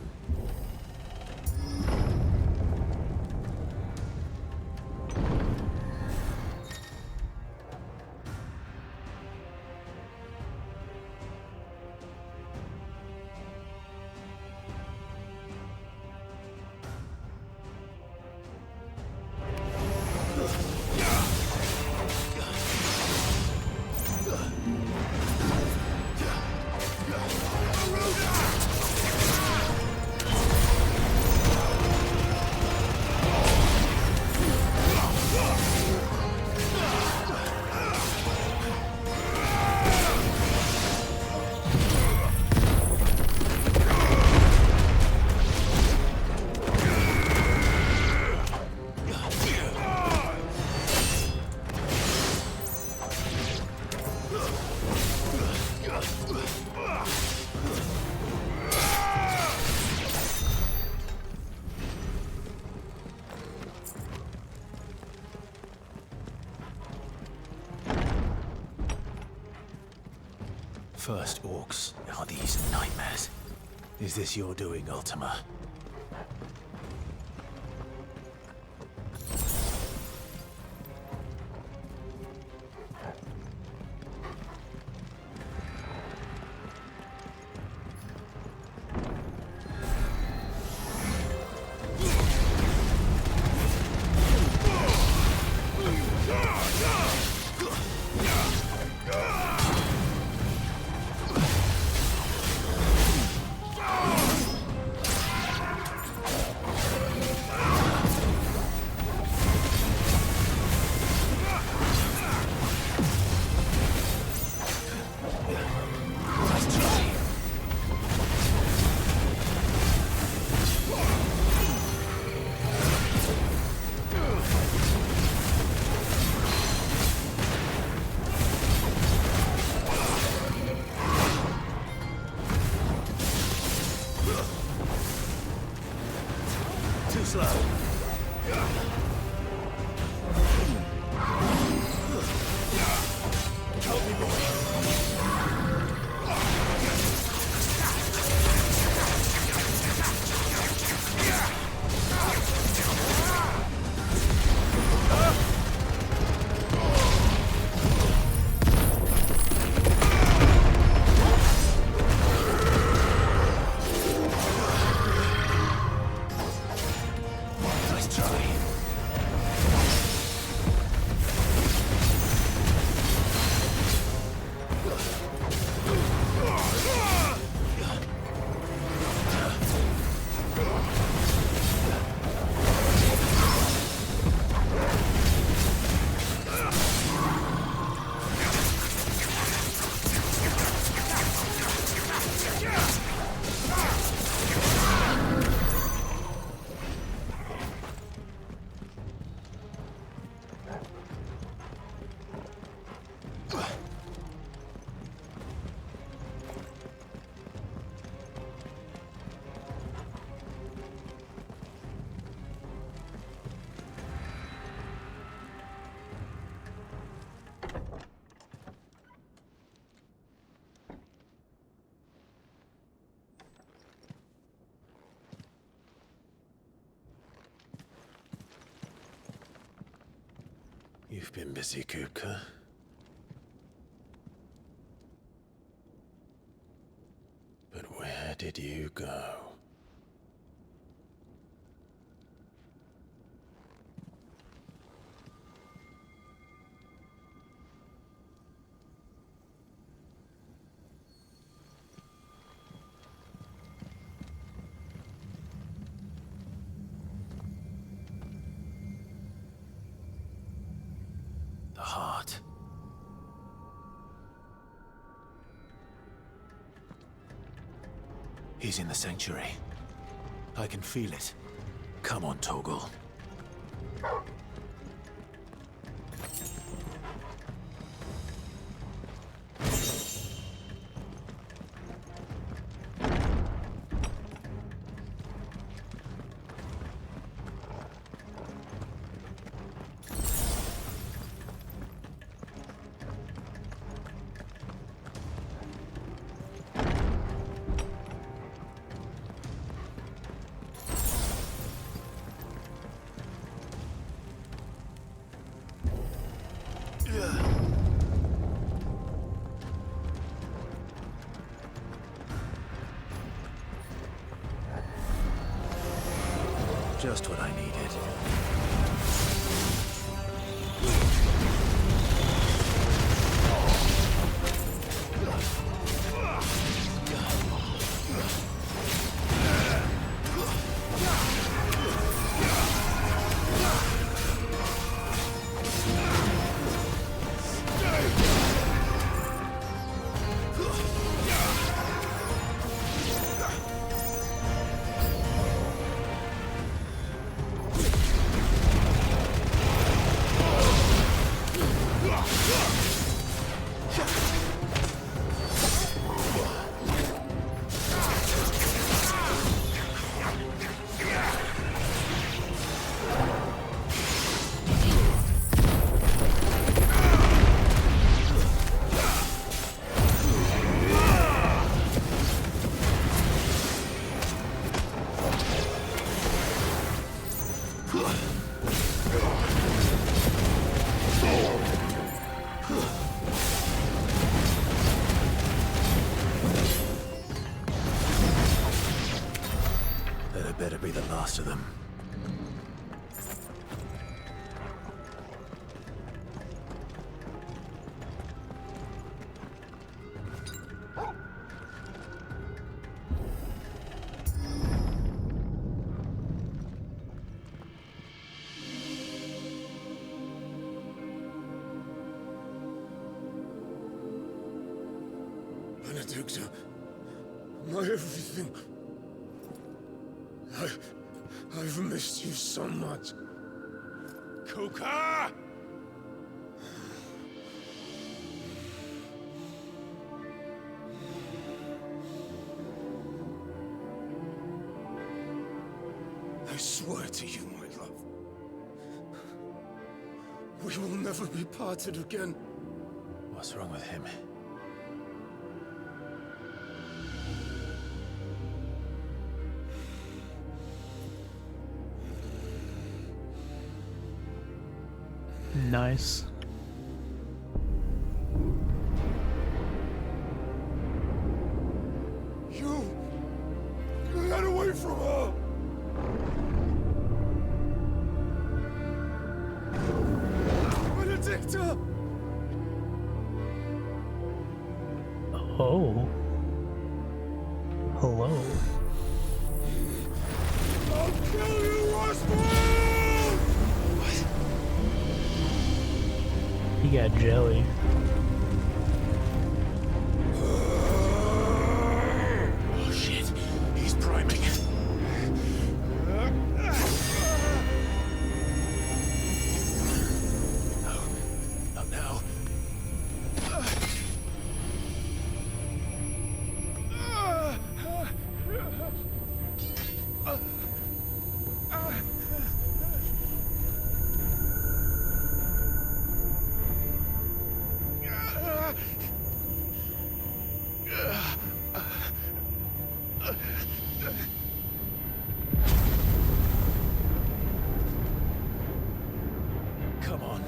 First orcs, are these nightmares? Is this your doing, Ultima? You've been busy, Kupka. But where did you go? The heart. He's in the sanctuary. I can feel it. Come on, Toggle. Just what I needed. That better be the last of them. Benedicta, my everything. I've missed you so much. Kuka! I swear to you, my love, we will never be parted again. What's wrong with him? Nice. You get away from her! Benedicta! Oh. Hello. I'll kill you, Oswald! He got jelly. Oh shit, he's priming. No, not now. Come on.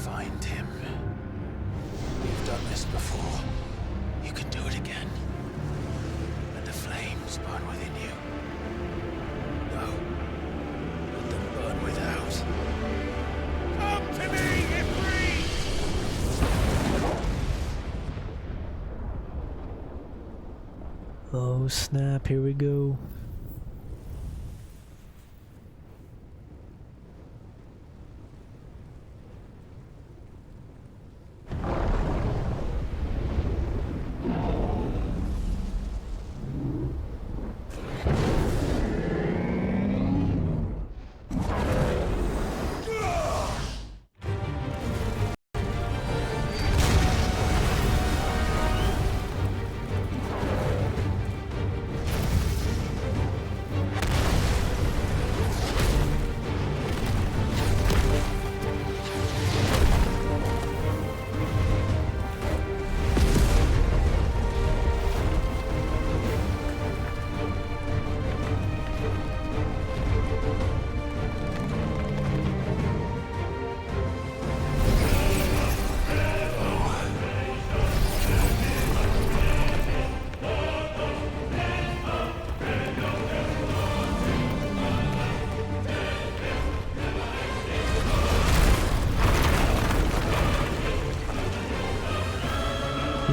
Find him. You've done this before. You can do it again. Let the flames burn within you. No. Let them burn without. Come to me, Ifrit! Oh snap, here we go.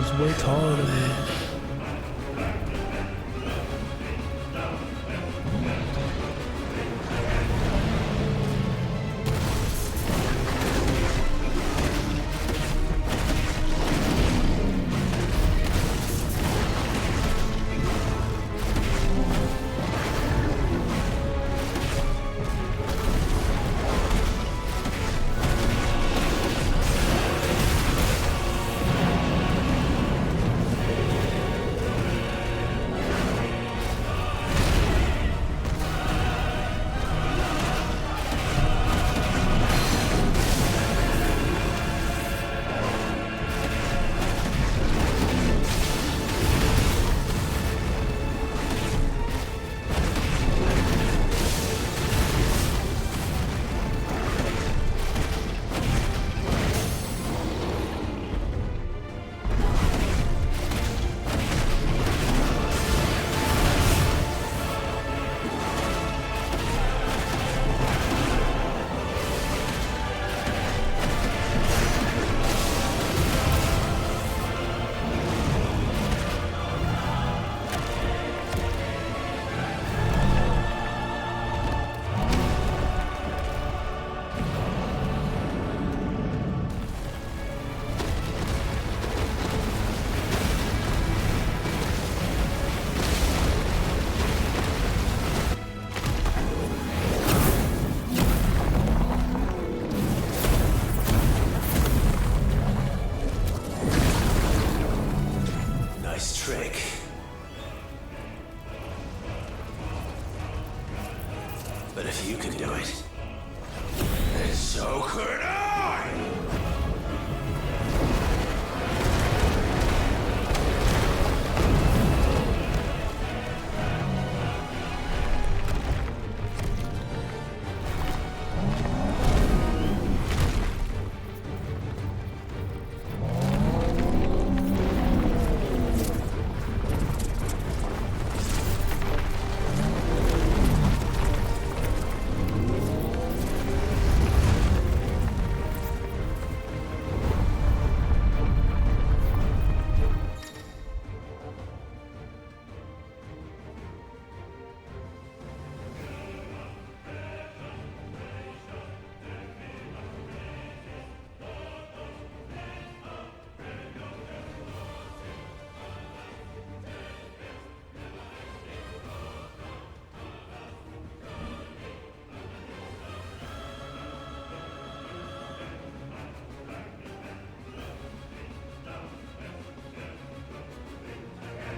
He's way taller than me. But if you can do it, then so could I!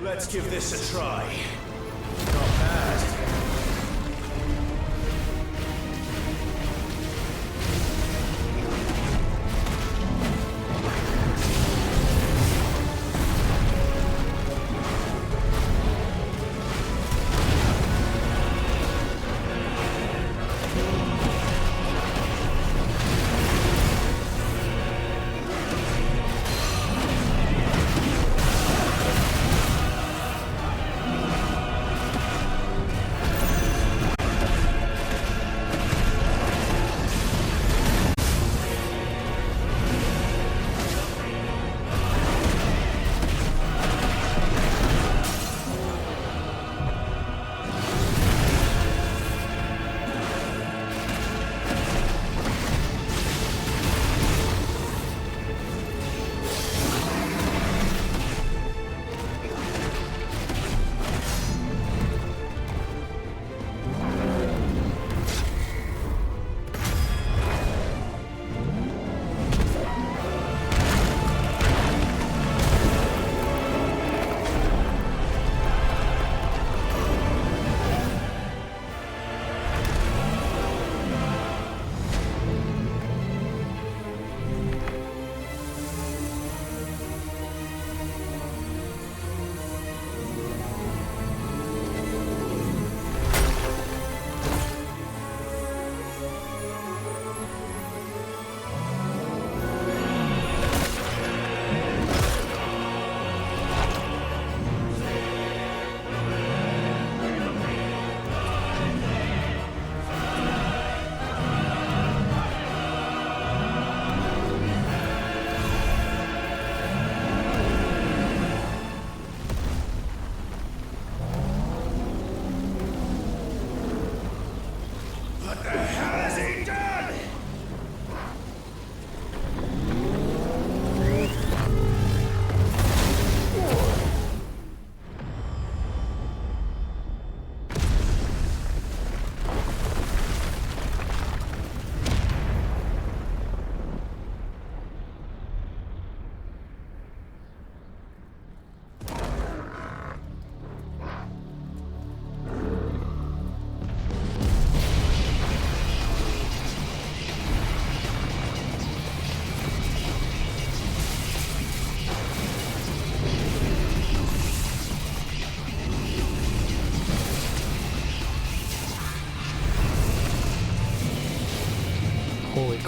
Let's give this a try. Not bad.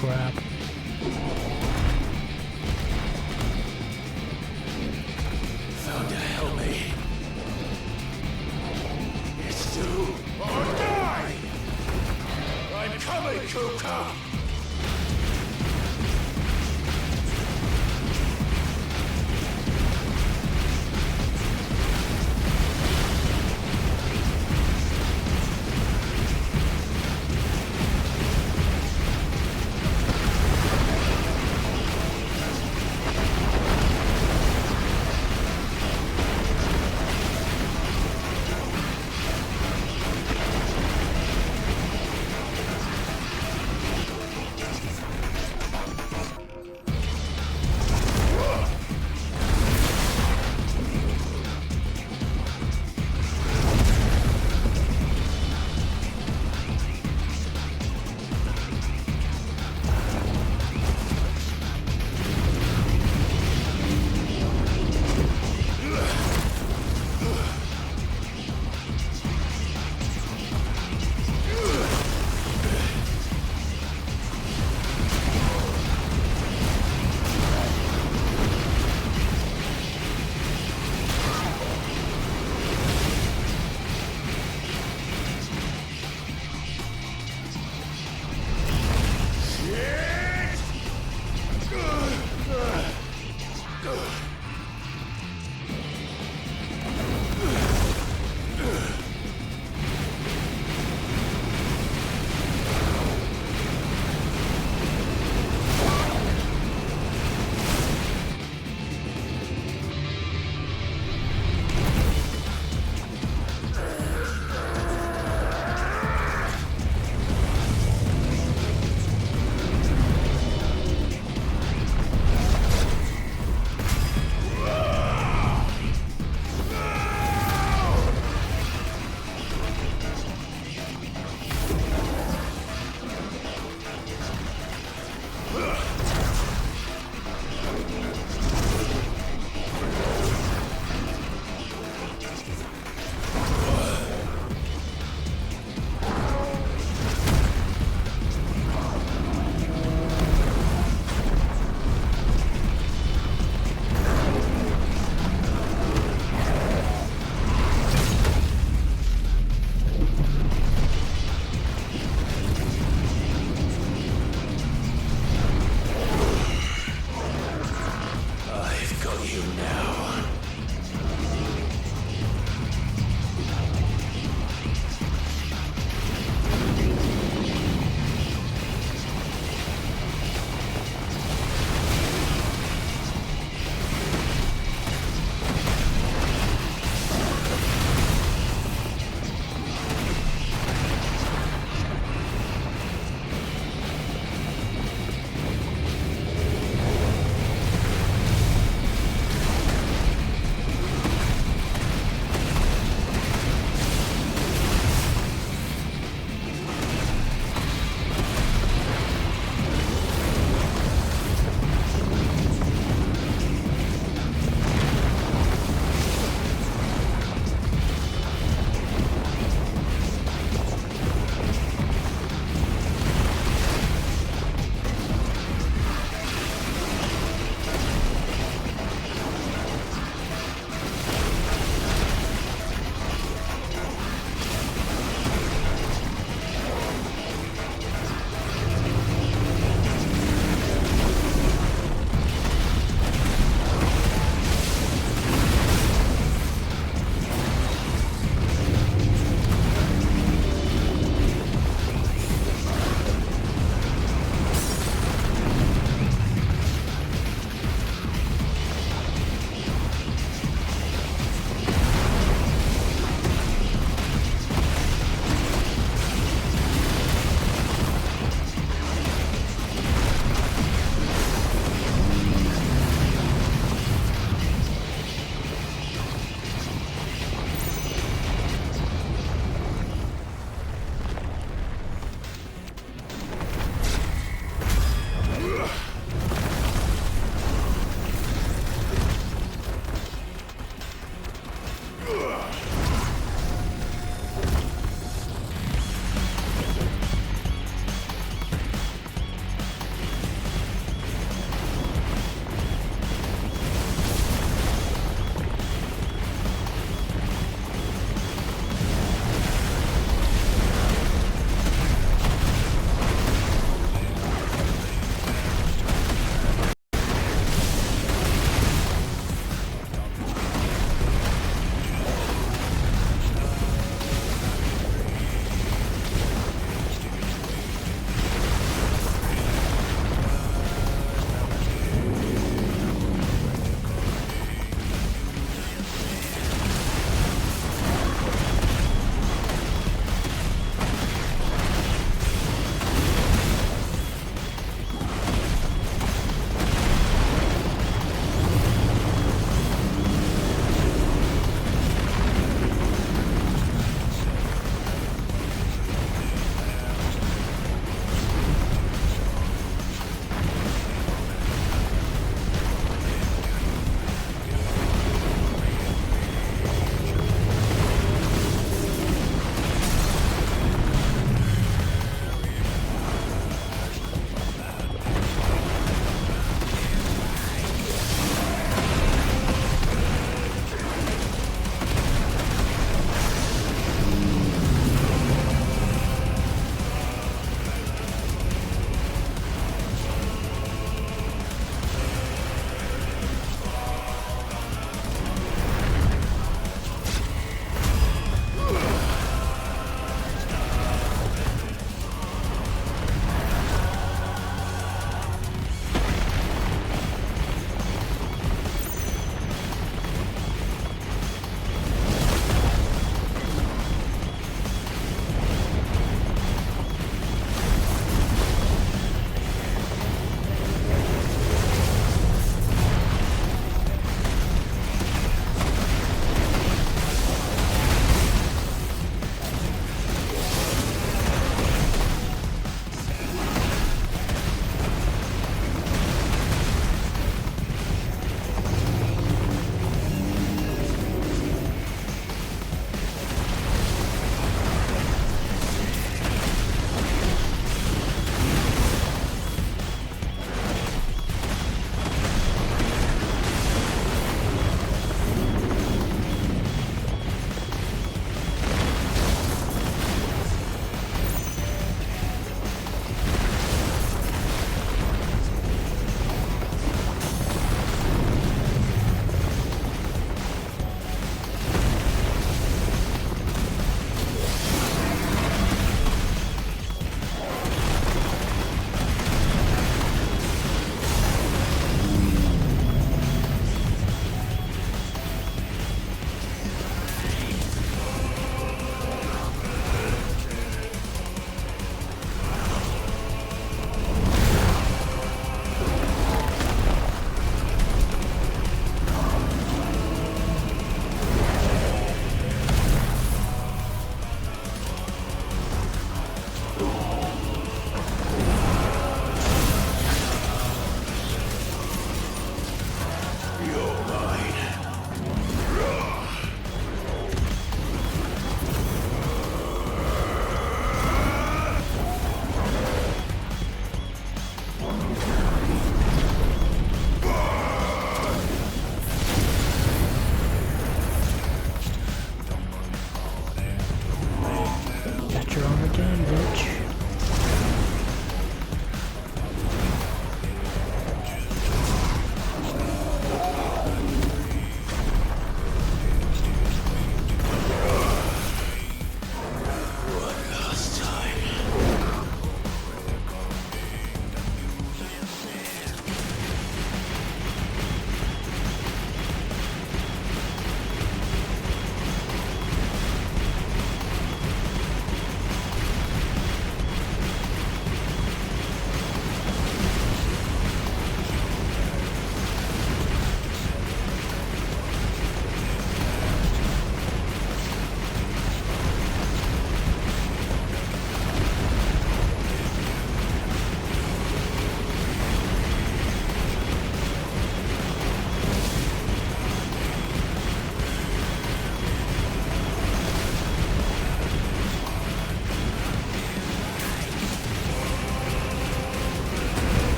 crap. Thunder, help me. It's you or die! I'm coming, Kuka!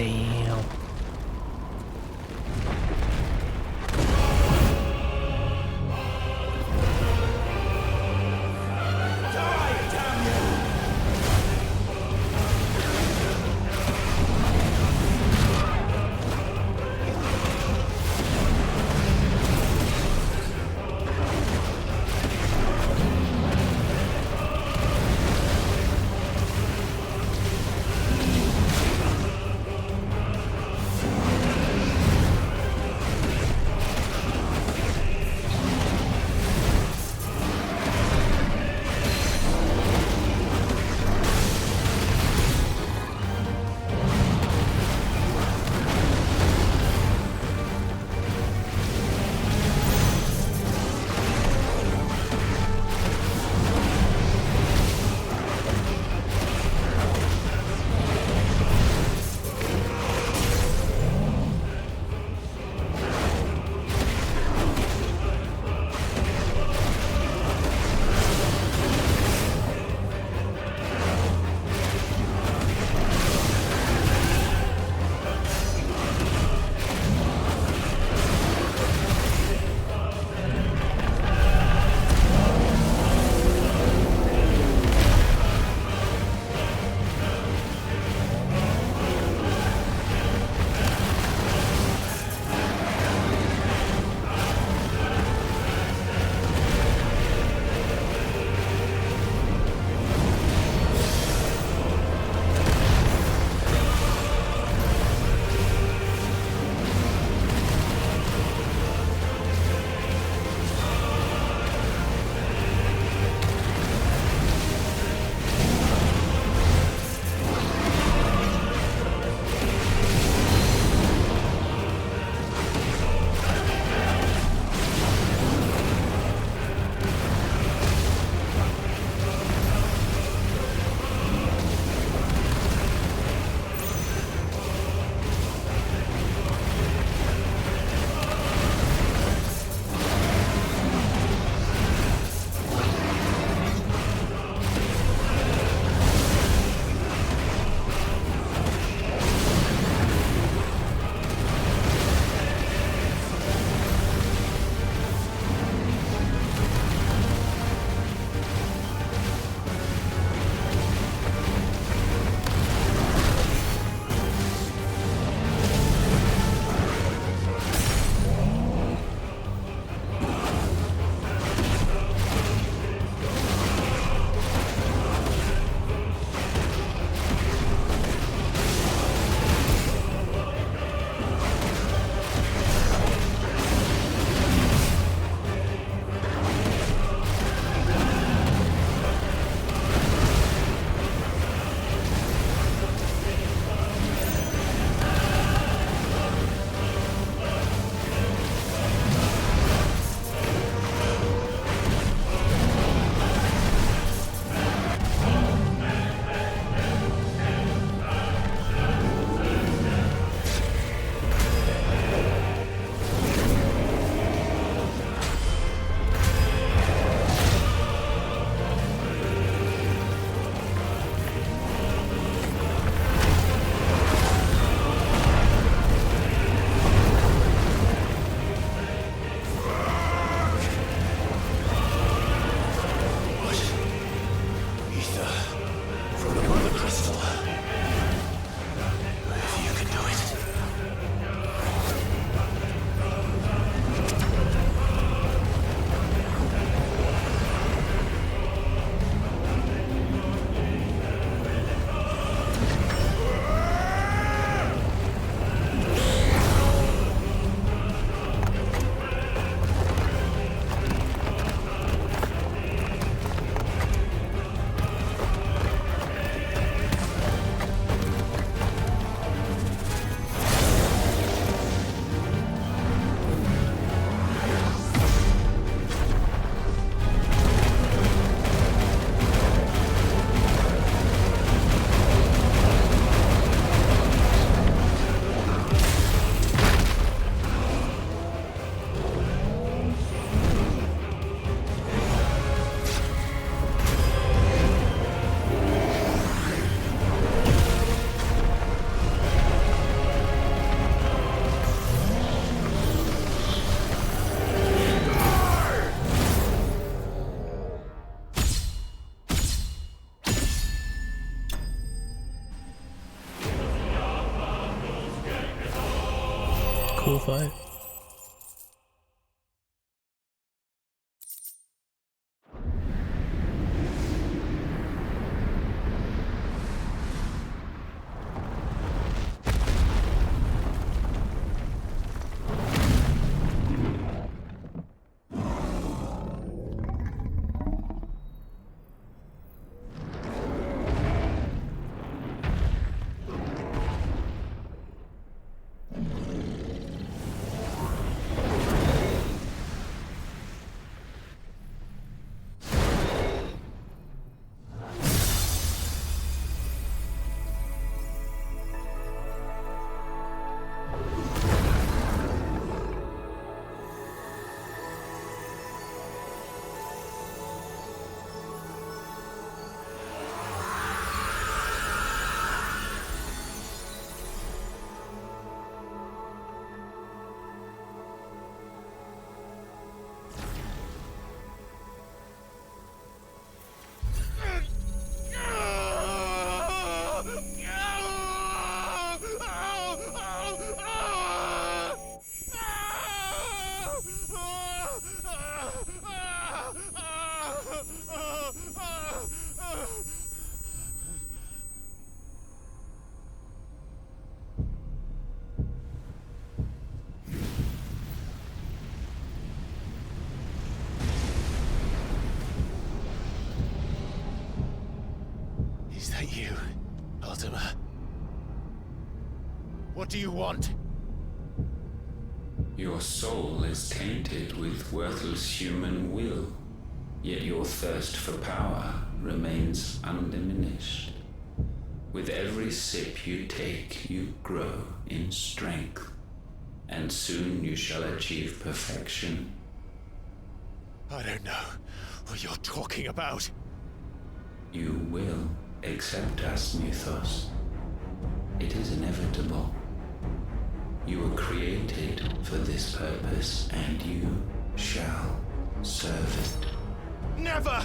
Damn. cool fight. Is that you, Ultima? What do you want? Your soul is tainted with worthless human will, yet your thirst for power remains undiminished. With every sip you take, you grow in strength, and soon you shall achieve perfection. I don't know what you're talking about. You will accept us, Mythos. It is inevitable. You were created for this purpose, and you shall serve it. Never!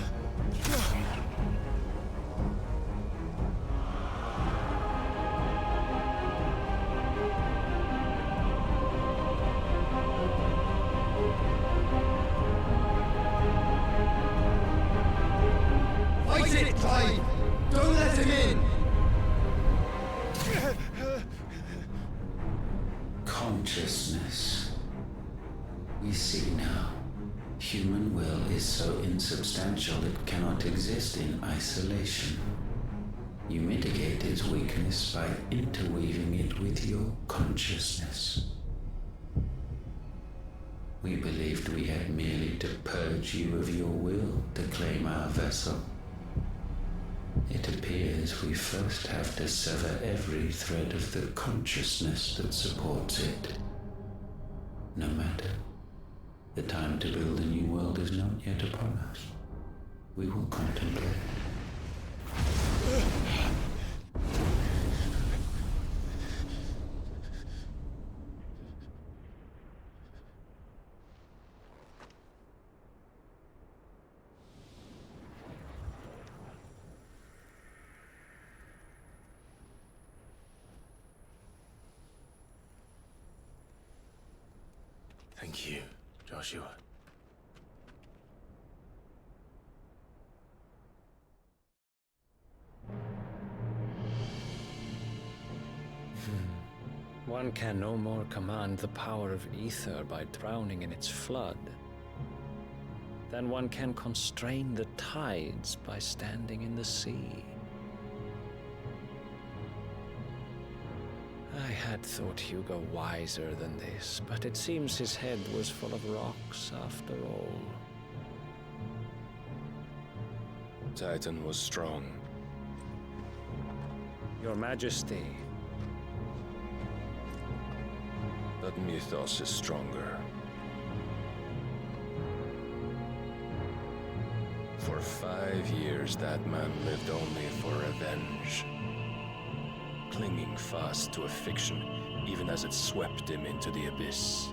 Fight it, Clive! Don't let him in! Consciousness. We see now. Human will is so insubstantial it cannot exist in isolation. You mitigate its weakness by interweaving it with your consciousness. We believed we had merely to purge you of your will to claim our vessel. It appears we first have to sever every thread of the consciousness that supports it. No matter. The time to build a new world is not yet upon us. We will contemplate. Thank you, Joshua. One can no more command the power of ether by drowning in its flood than one can constrain the tides by standing in the sea. I had thought Hugo wiser than this, but it seems his head was full of rocks after all. Titan was strong. Your Majesty. But Mythos is stronger. For 5 years, that man lived only for revenge. Clinging fast to a fiction, even as it swept him into the abyss.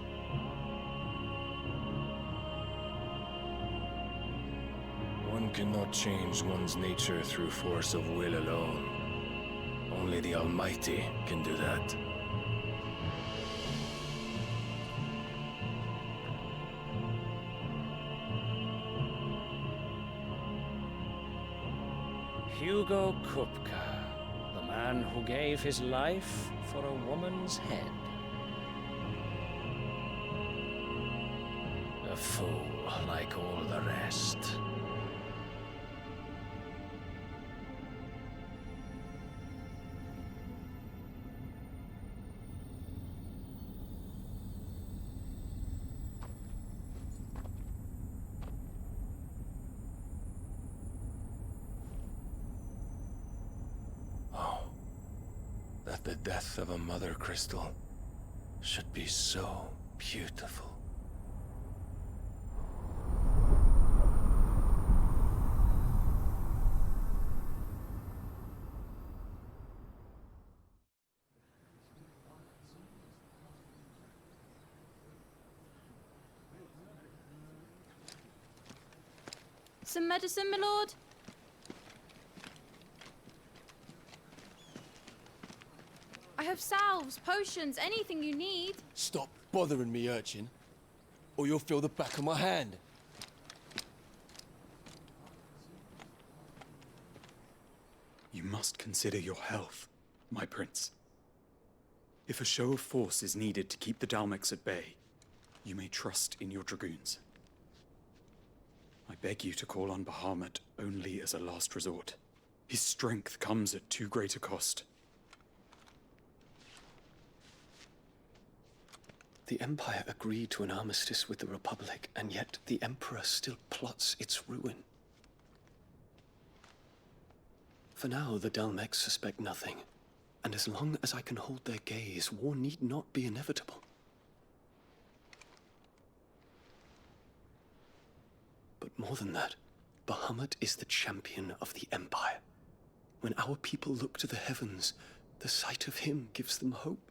One cannot change one's nature through force of will alone. Only the Almighty can do that. Hugo Kupka, the man who gave his life for a woman's head. A fool like all the rest. That the death of a mother crystal should be so beautiful. Some medicine, my lord? I have salves, potions, anything you need. Stop bothering me, urchin, or you'll feel the back of my hand. You must consider your health, my prince. If a show of force is needed to keep the Dalmex at bay, you may trust in your dragoons. I beg you to call on Bahamut only as a last resort. His strength comes at too great a cost. The Empire agreed to an armistice with the Republic, and yet the Emperor still plots its ruin. For now, the Dalmex suspect nothing, and as long as I can hold their gaze, war need not be inevitable. But more than that, Bahamut is the champion of the Empire. When our people look to the heavens, the sight of him gives them hope.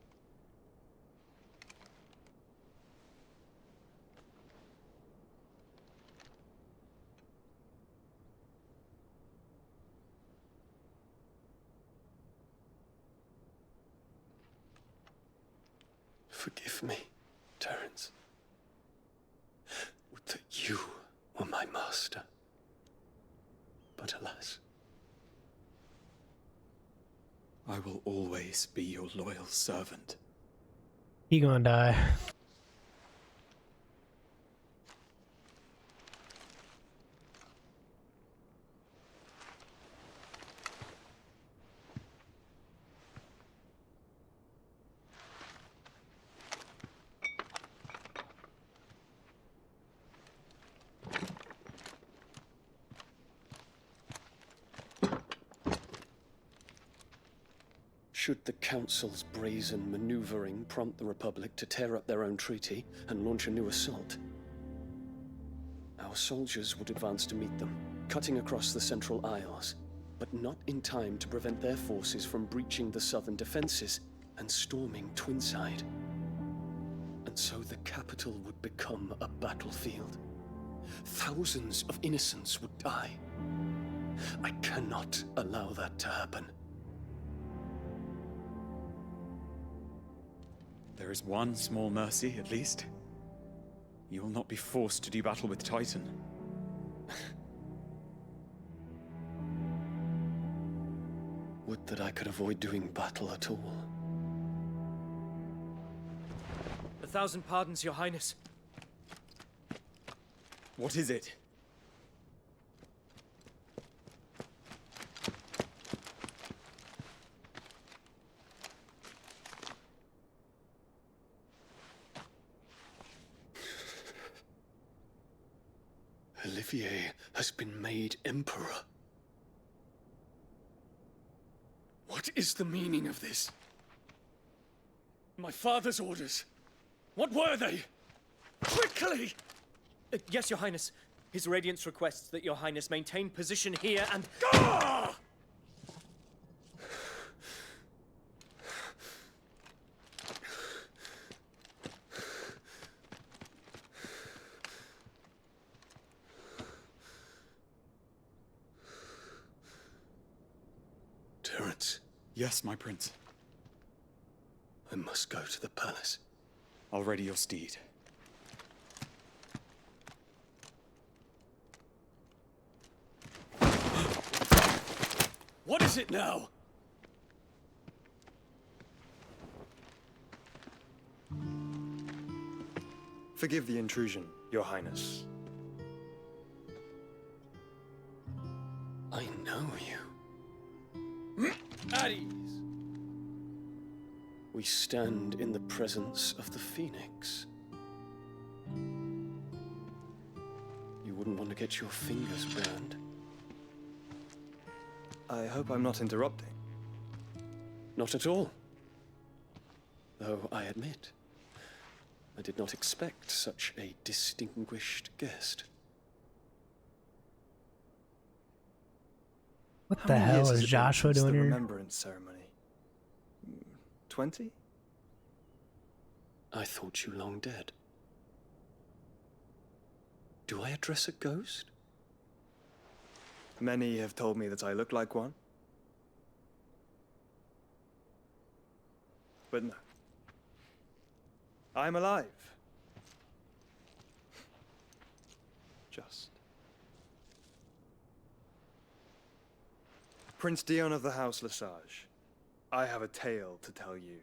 Forgive me, Terence. Would that you were my master. But alas. I will always be your loyal servant. He gonna die. Should the Council's brazen maneuvering prompt the Republic to tear up their own treaty and launch a new assault, our soldiers would advance to meet them, cutting across the Central Isles, but not in time to prevent their forces from breaching the southern defenses and storming Twinside. And so the capital would become a battlefield. Thousands of innocents would die. I cannot allow that to happen. There is one small mercy, at least. You will not be forced to do battle with Titan. Would that I could avoid doing battle at all. 1,000 pardons, Your Highness. What is it? Olivier has been made Emperor. What is the meaning of this? My father's orders. What were they? Quickly! Yes, Your Highness. His Radiance requests that Your Highness maintain position here and... Ah! Terence. Yes, my prince. I must go to the palace. I'll ready your steed. What is it now? Forgive the intrusion, Your Highness. I know you. At ease. We stand in the presence of the Phoenix. You wouldn't want to get your fingers burned. I hope I'm not interrupting. Not at all. Though I admit, I did not expect such a distinguished guest. What How the many hell years has is it been Joshua since doing the here? remembrance ceremony? 20? I thought you long dead. Do I address a ghost? Many have told me that I look like one. But no. I'm alive. Just. Prince Dion of the House Lesage, I have a tale to tell you.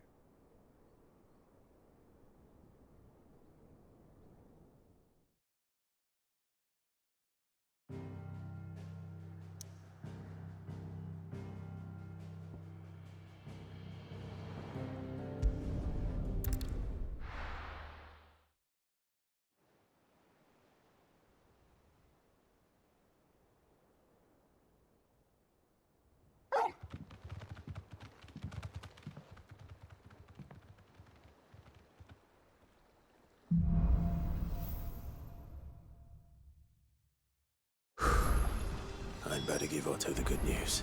I'd better give Otto the good news.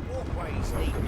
What ways lead to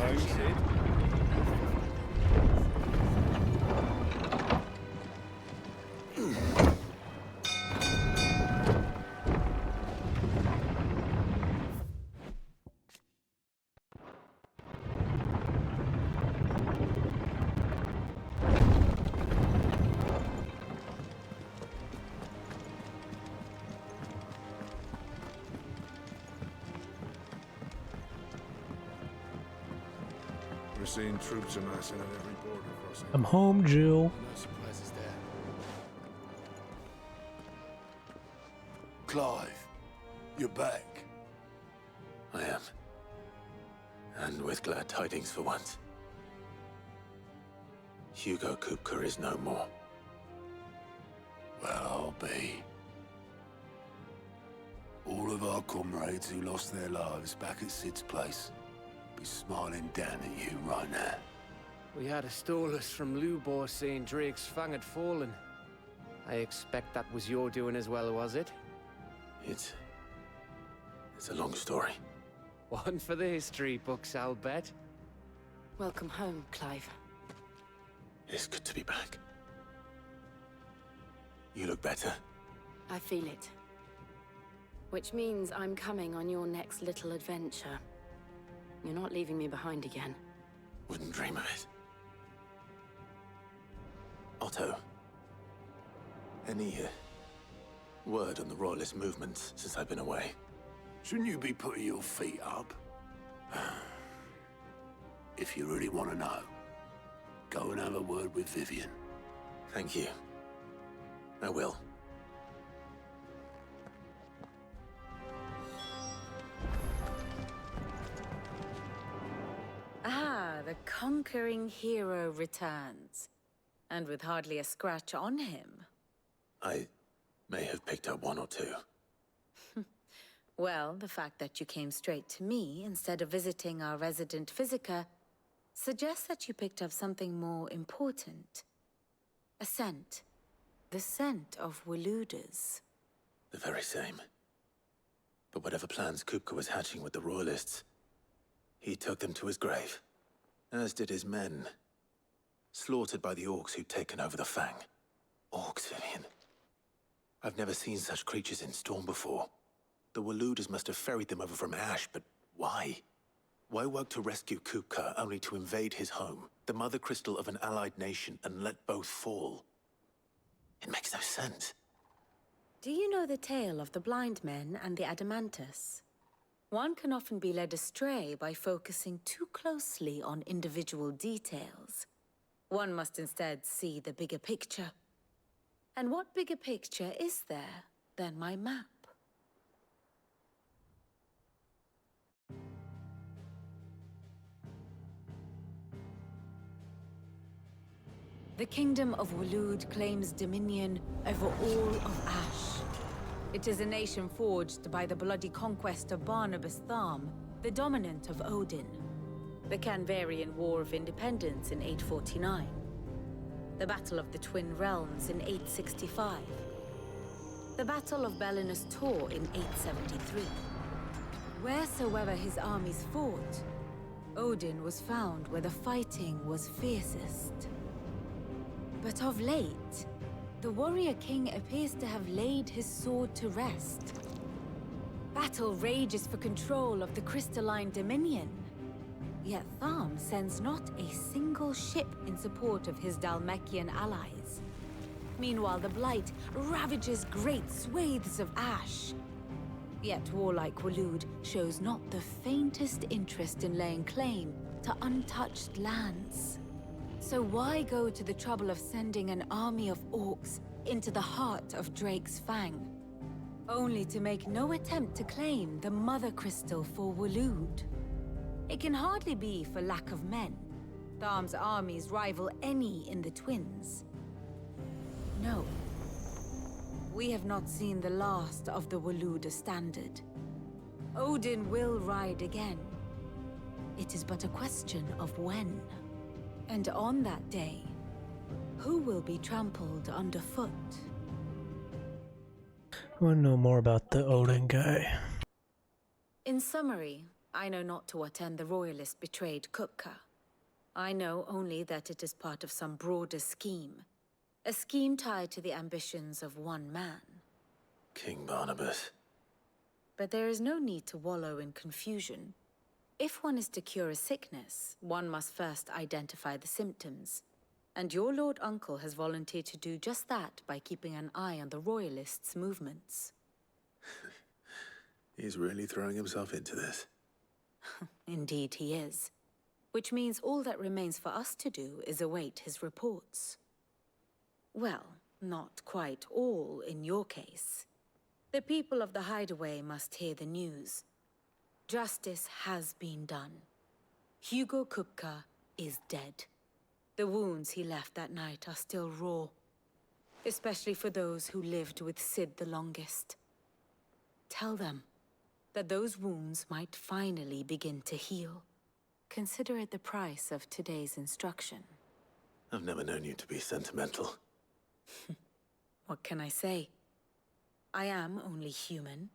We're seeing troops amassing at every border crossing. I'm home, Jill. No surprises there. Clive, you're back. I am. And with glad tidings for once. Hugo Kupka is no more. Well, I'll be. All of our comrades who lost their lives back at Sid's place be smiling down at you right now. We had a stolus from Lubor saying Drake's Fang had fallen. I expect that was your doing as well, was it? It's a long story. One for the history books, I'll bet. Welcome home, Clive. It's good to be back. You look better. I feel it. Which means I'm coming on your next little adventure. You're not leaving me behind again. Wouldn't dream of it. Otto, any word on the Royalist movements since I've been away? Shouldn't you be putting your feet up? If you really want to know, go and have a word with Vivian. Thank you. I will. Ah, the conquering hero returns. And with hardly a scratch on him. I may have picked up one or two. Well, the fact that you came straight to me instead of visiting our resident Physica suggests that you picked up something more important. A scent. The scent of Waludas. The very same. But whatever plans Kupka was hatching with the Royalists, he took them to his grave. As did his men. Slaughtered by the orcs who'd taken over the Fang. Orcs, Vivian. I've never seen such creatures in Storm before. The Waludas must have ferried them over from Ash, but why? Why work to rescue Kupka only to invade his home, the mother crystal of an allied nation, and let both fall? It makes no sense. Do you know the tale of the blind men and the Adamantus? One can often be led astray by focusing too closely on individual details. One must instead see the bigger picture. And what bigger picture is there than my map? The Kingdom of Waloed claims dominion over all of Ash. It is a nation forged by the bloody conquest of Barnabas Tharm, the dominant of Odin. The Canvarian War of Independence in 849. The Battle of the Twin Realms in 865. The Battle of Belinus Tor in 873. Wheresoever his armies fought, Odin was found where the fighting was fiercest. But of late, the warrior king appears to have laid his sword to rest. Battle rages for control of the crystalline dominion. Yet Tharm sends not a single ship in support of his Dhalmekian allies. Meanwhile, the Blight ravages great swathes of Ash. Yet warlike Waloed shows not the faintest interest in laying claim to untouched lands. So why go to the trouble of sending an army of orcs into the heart of Drake's Fang, only to make no attempt to claim the Mother Crystal for Waloed? It can hardly be for lack of men. Tharm's armies rival any in the Twins. No. We have not seen the last of the Waloed standard. Odin will ride again. It is but a question of when. And on that day, who will be trampled underfoot? I want to know more about the Odin guy. In summary, I know not to what end the Royalists betrayed Kupka. I know only that it is part of some broader scheme. A scheme tied to the ambitions of one man. King Barnabas. But there is no need to wallow in confusion. If one is to cure a sickness, one must first identify the symptoms. And your Lord Uncle has volunteered to do just that by keeping an eye on the Royalists' movements. He's really throwing himself into this. Indeed he is. Which means all that remains for us to do is await his reports. Well, not quite all in your case. The people of the Hideaway must hear the news. Justice has been done. Hugo Kupka is dead. The wounds he left that night are still raw, especially for those who lived with Sid the longest. Tell them that those wounds might finally begin to heal. Consider it the price of today's instruction. I've never known you to be sentimental. What can I say? I am only human.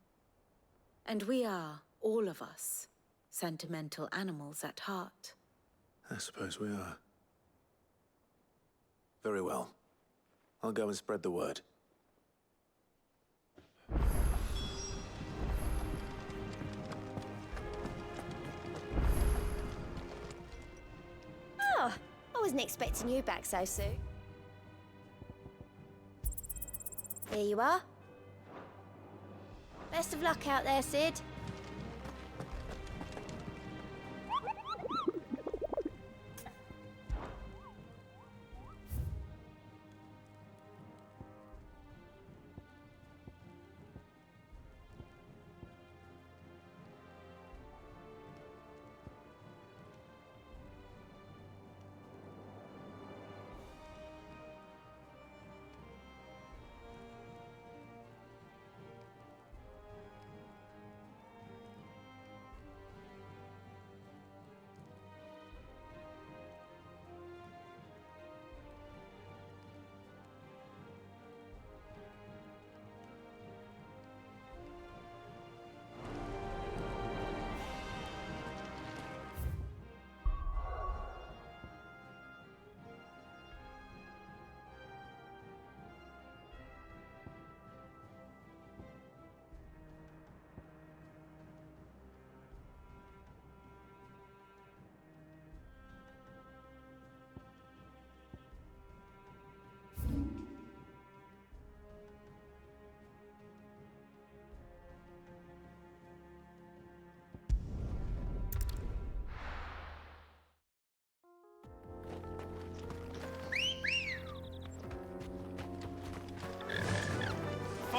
And we are, all of us, sentimental animals at heart. I suppose we are. Very well. I'll go and spread the word. Oh, I wasn't expecting you back so soon. Here you are. Best of luck out there, Sid.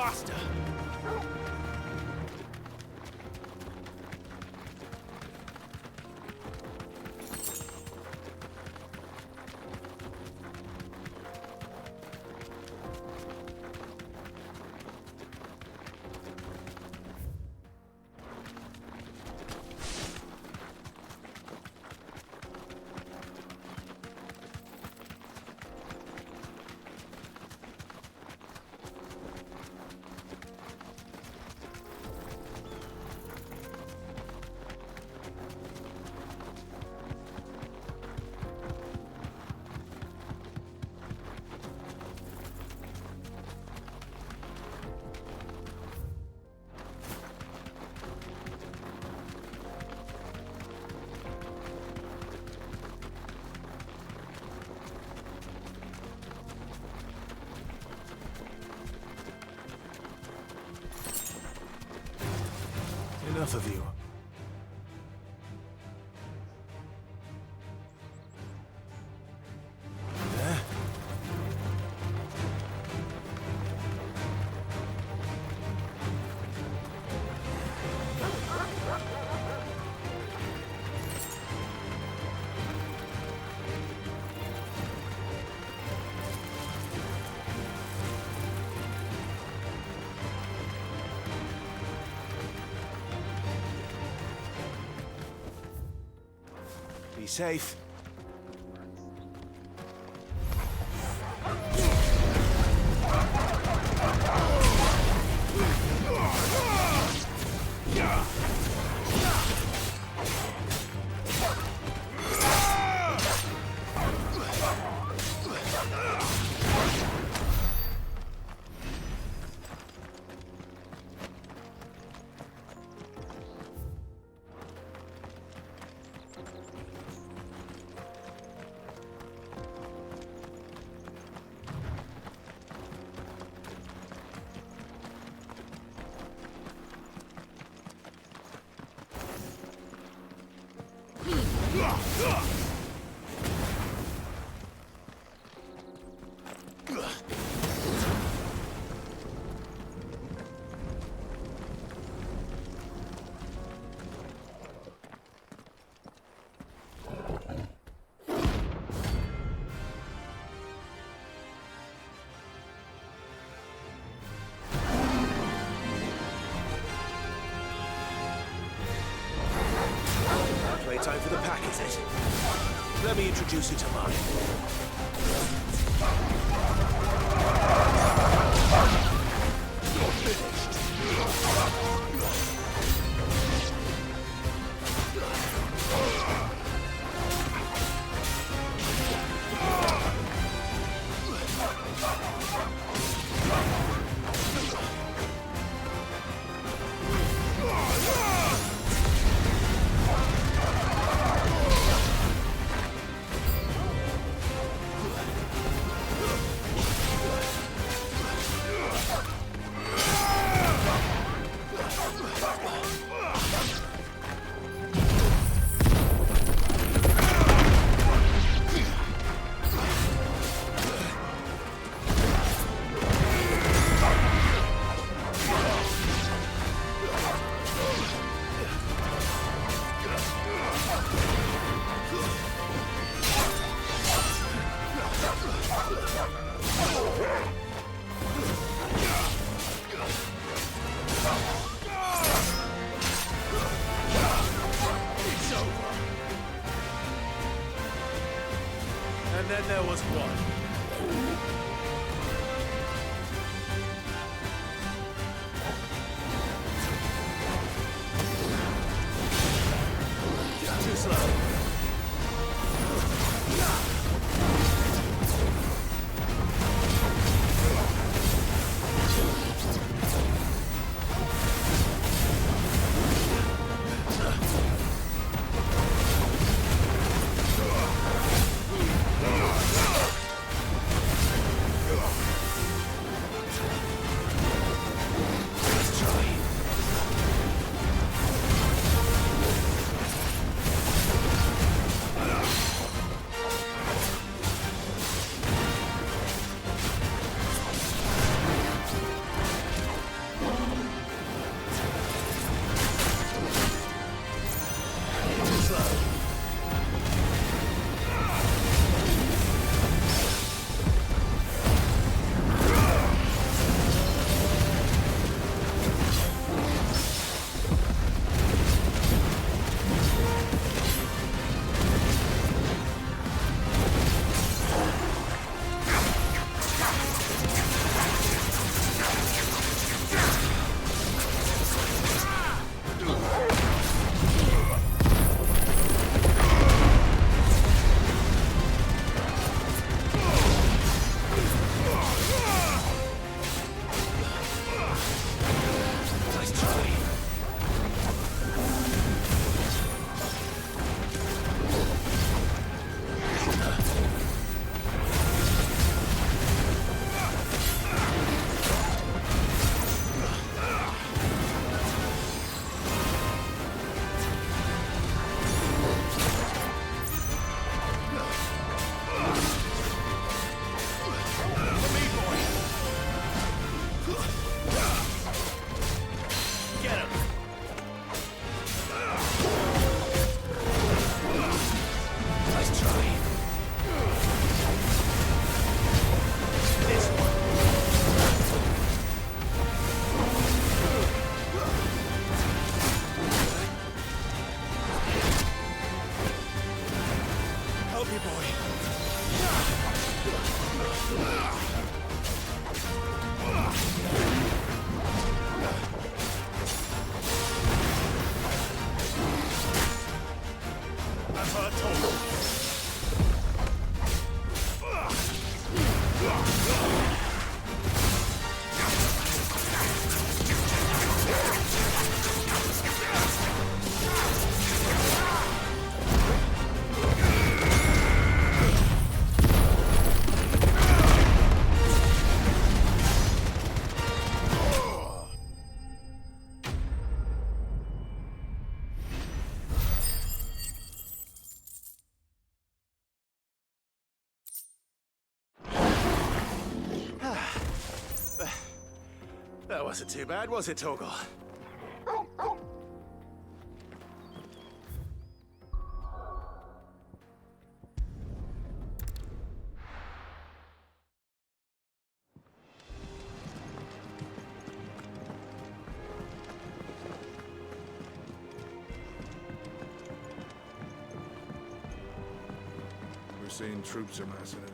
faster! Enough of you. There? Be safe. Playtime for the pack, is it? Let me introduce you to mine. You're finished. And then there was one. Too slow. That wasn't too bad, was it, Torgal? We're seeing troops amassing in it.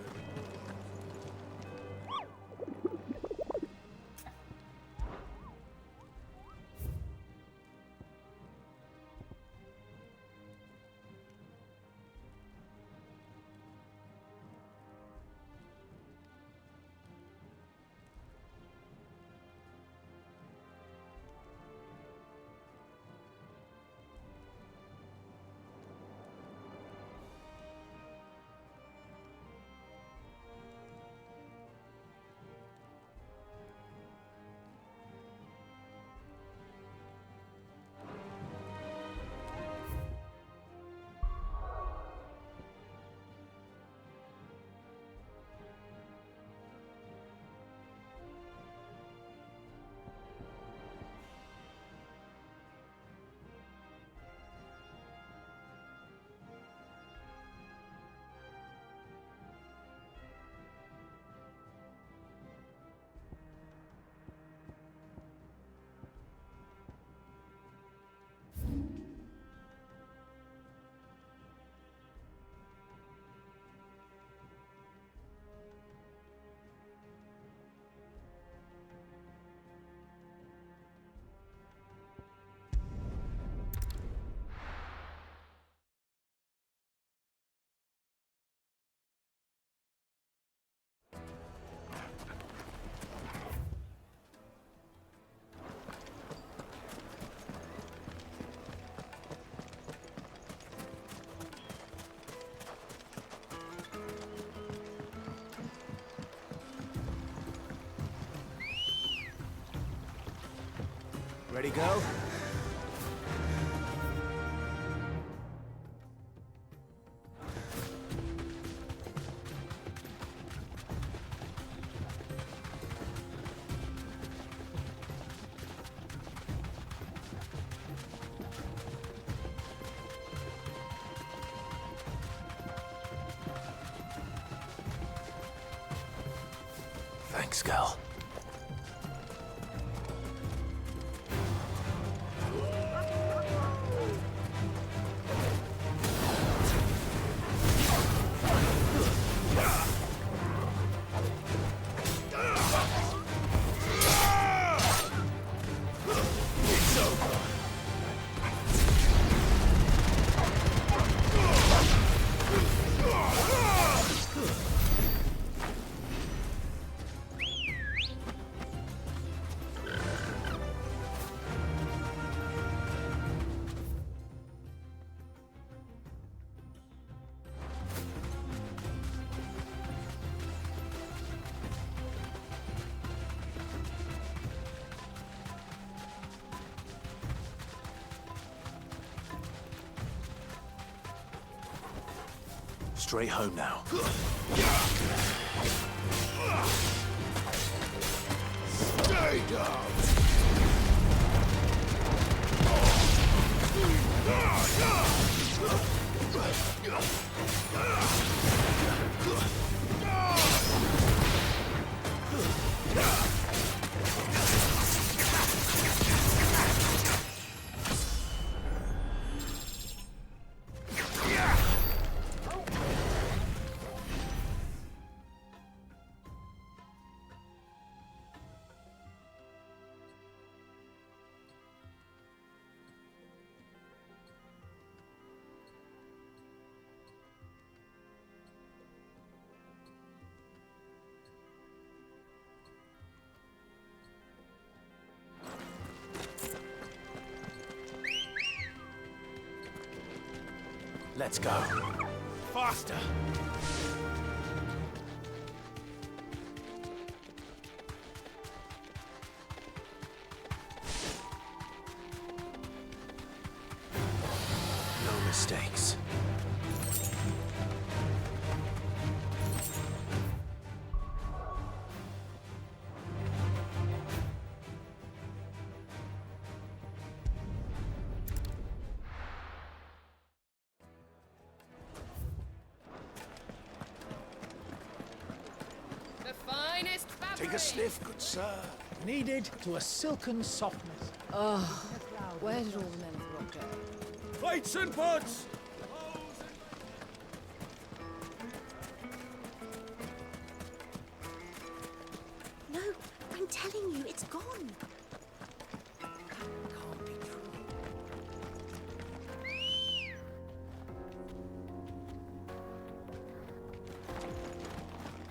Ready, go? Thanks, girl. Straight home now. Stay down! Let's go. Faster! No mistakes. The finest fabric. Take a sniff, good sir. Kneaded to a silken softness. Oh, where did all the men of rock go? Plates and pots! No, I'm telling you, it's gone.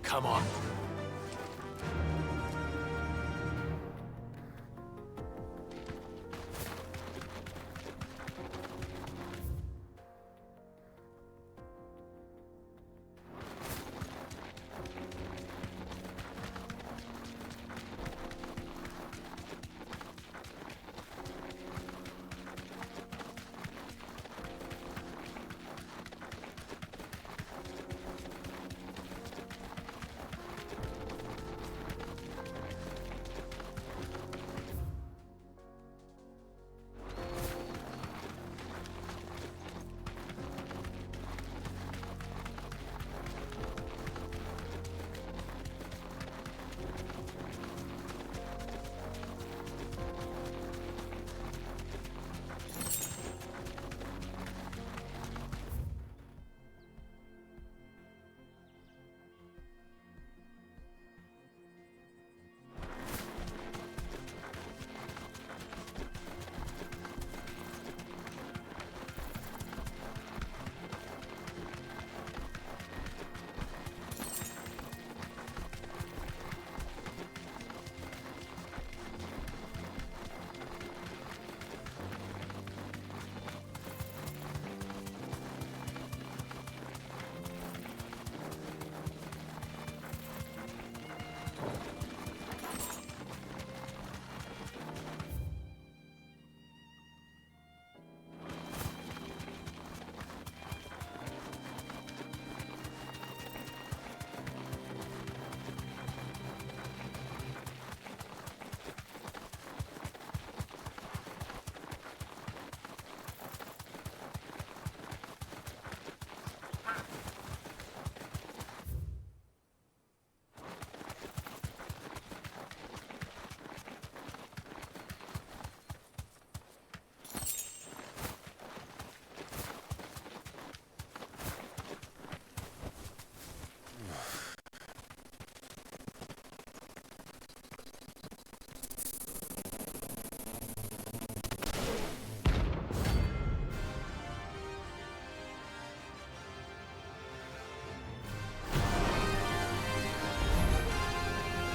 Come on.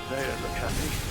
They don't look happy.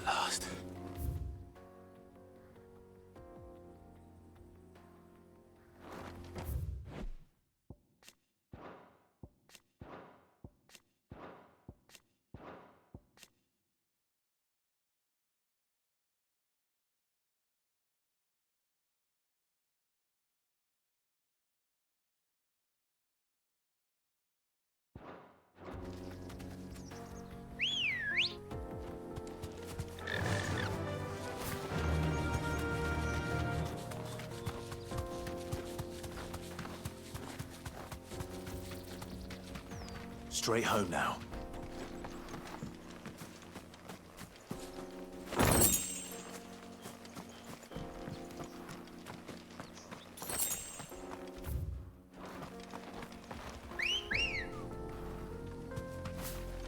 last. Straight home now.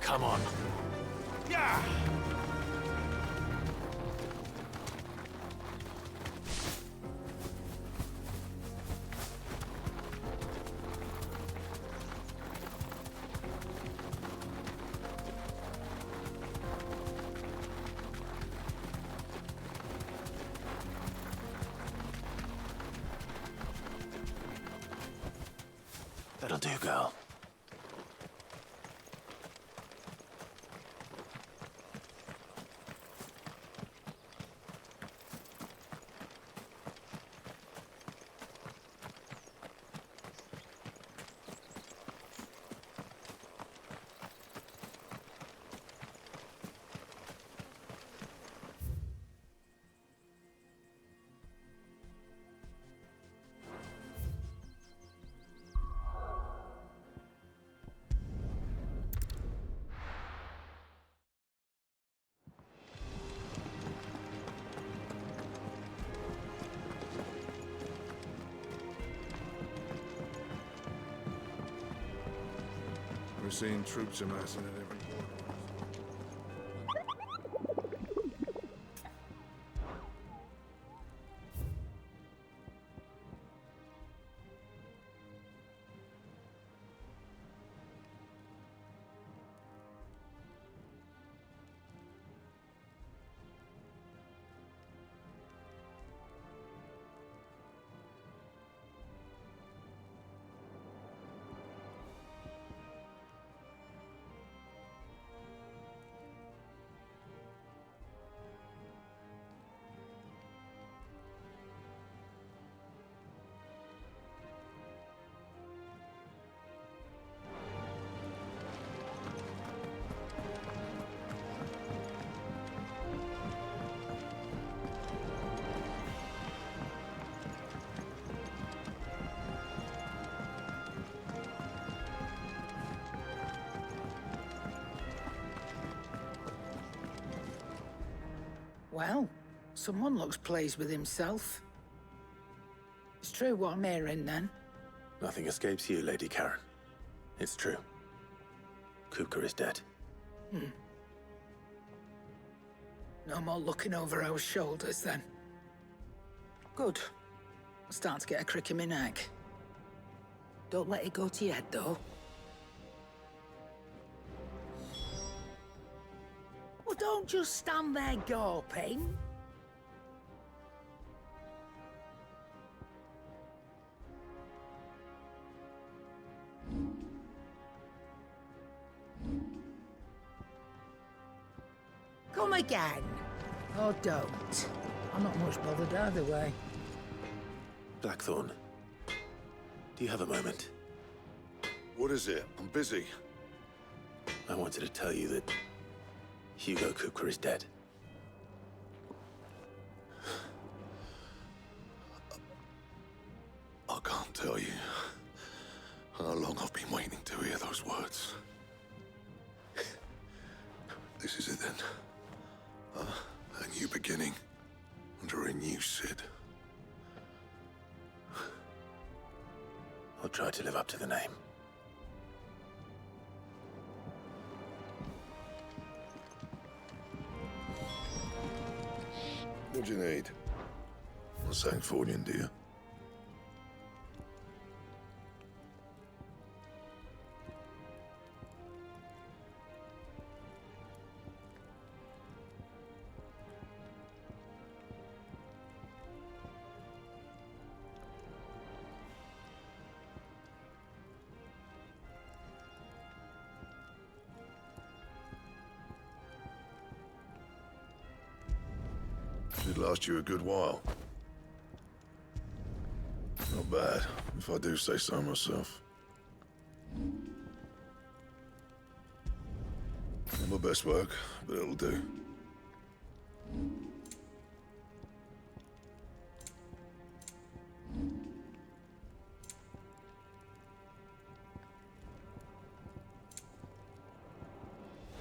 Come on. Yeah! That'll do, girl. We're seeing troops amassing at every corner. Well, someone looks pleased with himself. It's true what I'm hearing, then. Nothing escapes you, Lady Karen. It's true. Kupka is dead. No more looking over our shoulders, then. Good. I'm starting to get a crick in my neck. Don't let it go to your head, though. Well, don't just stand there gawping. Come again. Or don't. I'm not much bothered either way. Blackthorn, do you have a moment? What is it? I'm busy. I wanted to tell you that Hugo Kupka is dead. I can't tell you how long I've been waiting to hear those words. This is it then. A new beginning under a new Cid. I'll try to live up to the name. What do you need? Not Sancfordian, do you? Should last you a good while. Not bad, if I do say so myself. Not my best work, but it'll do.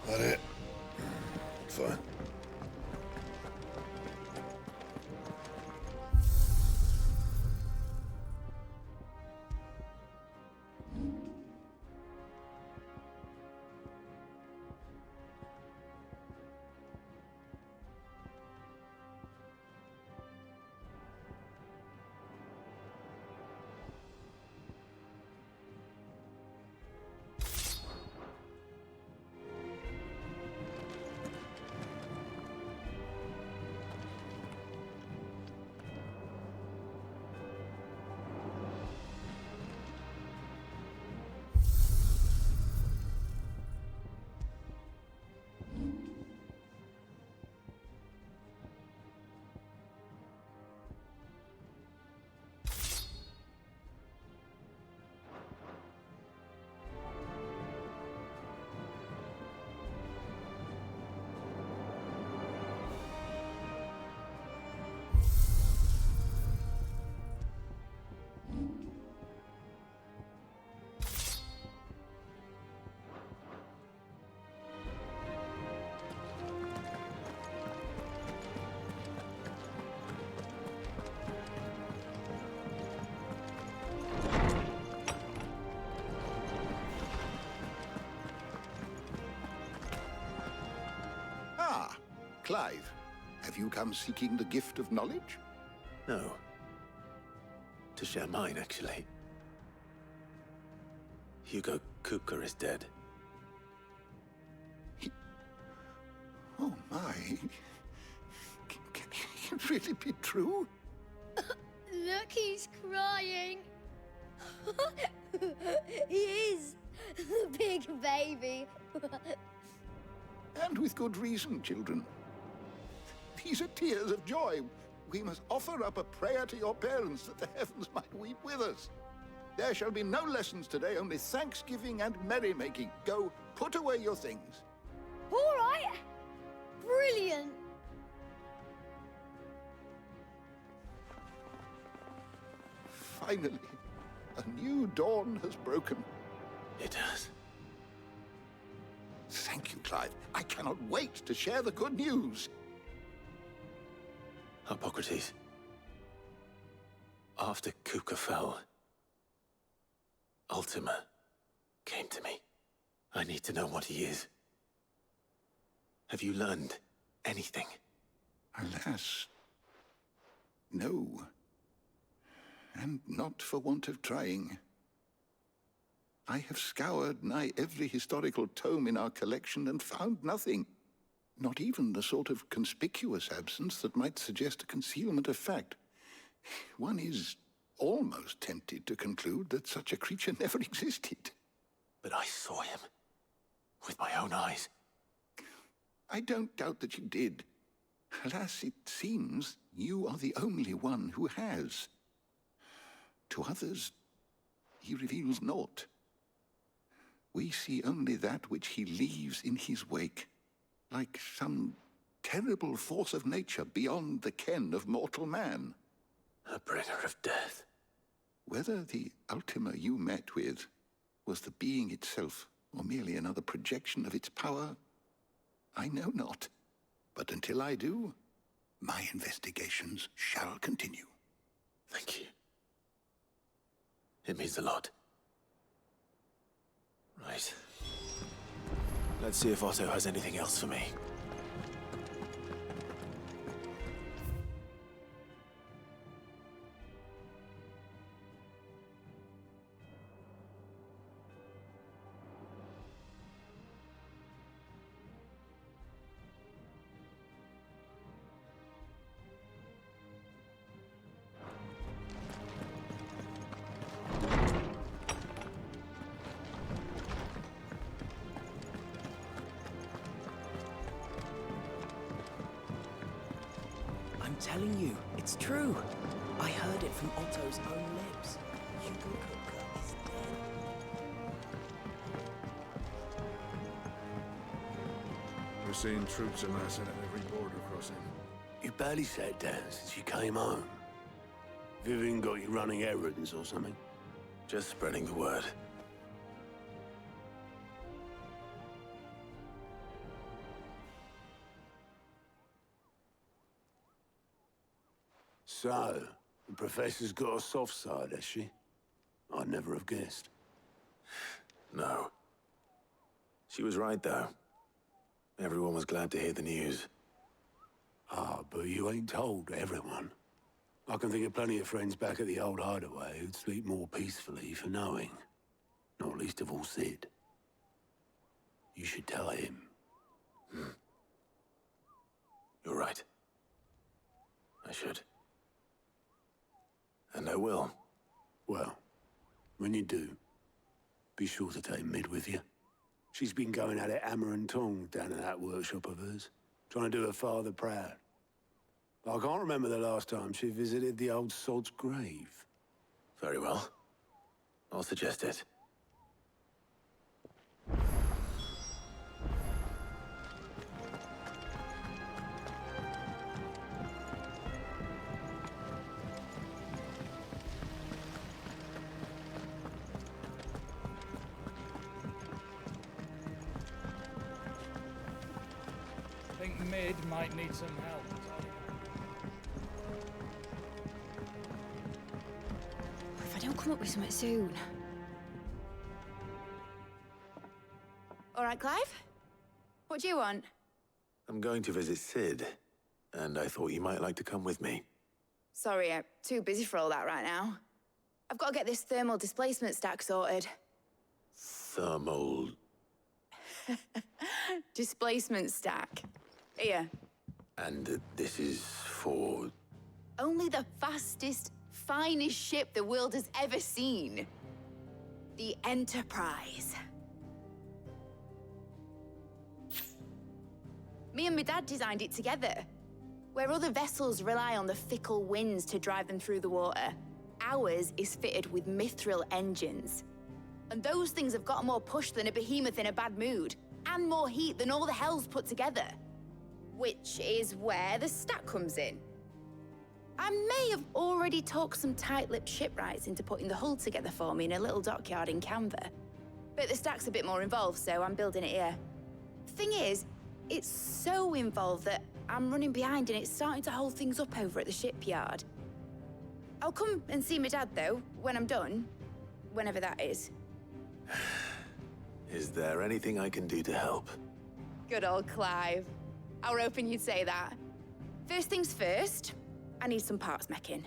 That it? Fine. Clive, have you come seeking the gift of knowledge? No. To share mine, actually. Hugo Kupka is dead. Oh my. Can it really be true? Look, he's crying. He is. The big baby. And with good reason, children. These are tears of joy. We must offer up a prayer to your parents that the heavens might weep with us. There shall be no lessons today, only thanksgiving and merrymaking. Go, put away your things. All right. Brilliant. Finally, a new dawn has broken. It has. Thank you, Clive. I cannot wait to share the good news. Hippocrates. After Kupka fell, Ultima came to me. I need to know what he is. Have you learned anything? Alas, no. And not for want of trying. I have scoured nigh every historical tome in our collection and found nothing. Not even the sort of conspicuous absence that might suggest a concealment of fact. One is almost tempted to conclude that such a creature never existed. But I saw him. With my own eyes. I don't doubt that you did. Alas, it seems you are the only one who has. To others, he reveals naught. We see only that which he leaves in his wake. Like some terrible force of nature beyond the ken of mortal man. A bringer of death. Whether the Ultima you met with was the being itself, or merely another projection of its power, I know not. But until I do, my investigations shall continue. Thank you. It means a lot. Right. Let's see if Otto has anything else for me. telling you, it's true. I heard it from Otto's own lips. Hugo Kupka is dead. We're seeing troops amassing at every border crossing. You barely sat down since you came home. Vivian got you running errands or something? Just spreading the word. So, the Professor's got a soft side, has she? I'd never have guessed. No. She was right, though. Everyone was glad to hear the news. Ah, but you ain't told everyone. I can think of plenty of friends back at the old hideaway who'd sleep more peacefully for knowing. Not least of all Sid. You should tell him. You're right. I should. And I will. Well, when you do, be sure to take Mid with you. She's been going at it hammer and tong down in that workshop of hers, trying to do her father proud. I can't remember the last time she visited the old sod's grave. Very well. I'll suggest it. I think Mid might need some help. If I don't come up with something soon. All right, Clive? What do you want? I'm going to visit Sid, and I thought you might like to come with me. Sorry, I'm too busy for all that right now. I've got to get this thermal displacement stack sorted. Thermal... Displacement stack. Here. And this is for... Only the fastest, finest ship the world has ever seen. The Enterprise. Me and my dad designed it together. Where other vessels rely on the fickle winds to drive them through the water, ours is fitted with mithril engines. And those things have got more push than a behemoth in a bad mood, and more heat than all the hells put together. Which is where the stack comes in. I may have already talked some tight-lipped shipwrights into putting the hull together for me in a little dockyard in Canva. But the stack's a bit more involved, so I'm building it here. Thing is, it's so involved that I'm running behind and it's starting to hold things up over at the shipyard. I'll come and see my dad, though, when I'm done. Whenever that is. Is there anything I can do to help? Good old Clive. I were hoping you'd say that. First things first, I need some parts meching.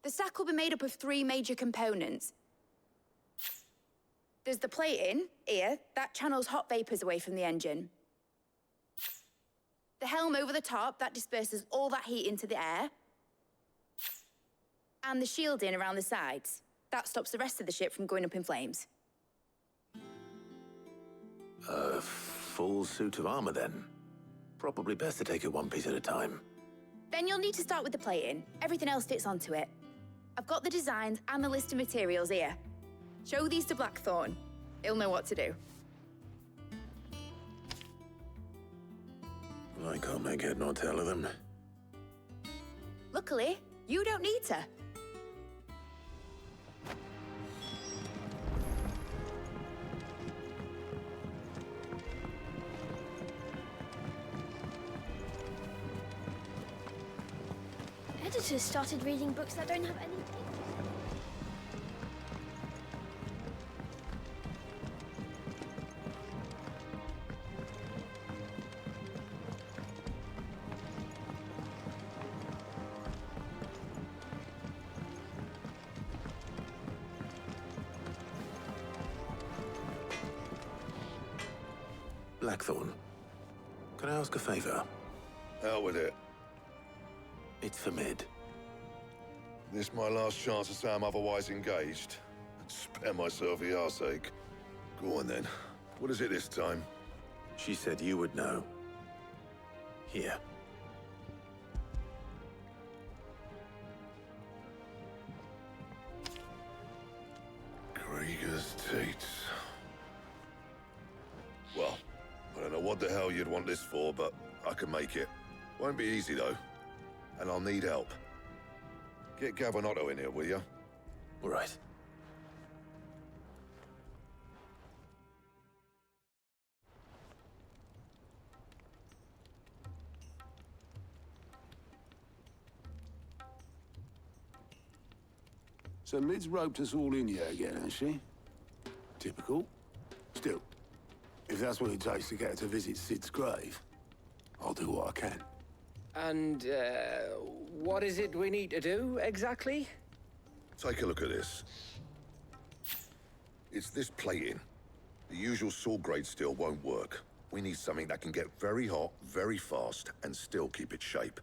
The stack will be made up of 3 major components. There's the plating, here, that channels hot vapors away from the engine. The helm over the top, that disperses all that heat into the air. And the shielding around the sides. That stops the rest of the ship from going up in flames. A full suit of armor, then. Probably best to take it one piece at a time. Then you'll need to start with the plating. Everything else fits onto it. I've got the designs and the list of materials here. Show these to Blackthorn. He'll know what to do. I can't make head nor tail of them. Luckily, you don't need to. Editors started reading books that don't have any pages. Blackthorn, can I ask a favor? Out with it. It's for Mid. This my last chance to say I'm otherwise engaged. Spare myself the arseache. Go on then. What is it this time? She said you would know. Here. hell you'd want this for, but I can make it. Won't be easy, though. And I'll need help. Get Gavin-Otto in here, will you? All right. So Mid's roped us all in here again, has she? Typical. Still, if that's what it takes to get her to visit Sid's grave, I'll do what I can. And, what is it we need to do, exactly? Take a look at this. It's this plating. The usual saw grade steel won't work. We need something that can get very hot, very fast, and still keep its shape.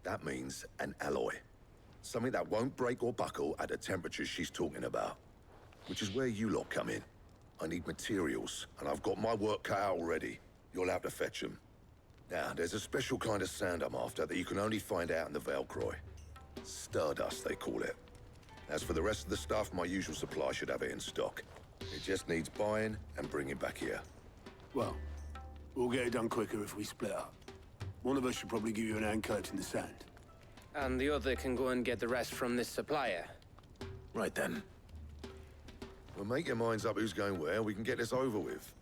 That means an alloy. Something that won't break or buckle at the temperatures she's talking about. Which is where you lot come in. I need materials, and I've got my work cut out already. You'll have to fetch them. Now, there's a special kind of sand I'm after that you can only find out in the Valcroy. Stardust, they call it. As for the rest of the stuff, my usual supply should have it in stock. It just needs buying and bringing back here. Well, we'll get it done quicker if we split up. One of us should probably give you an hand coat in the sand. And the other can go and get the rest from this supplier. Right then. Well, make your minds up who's going where, we can get this over with.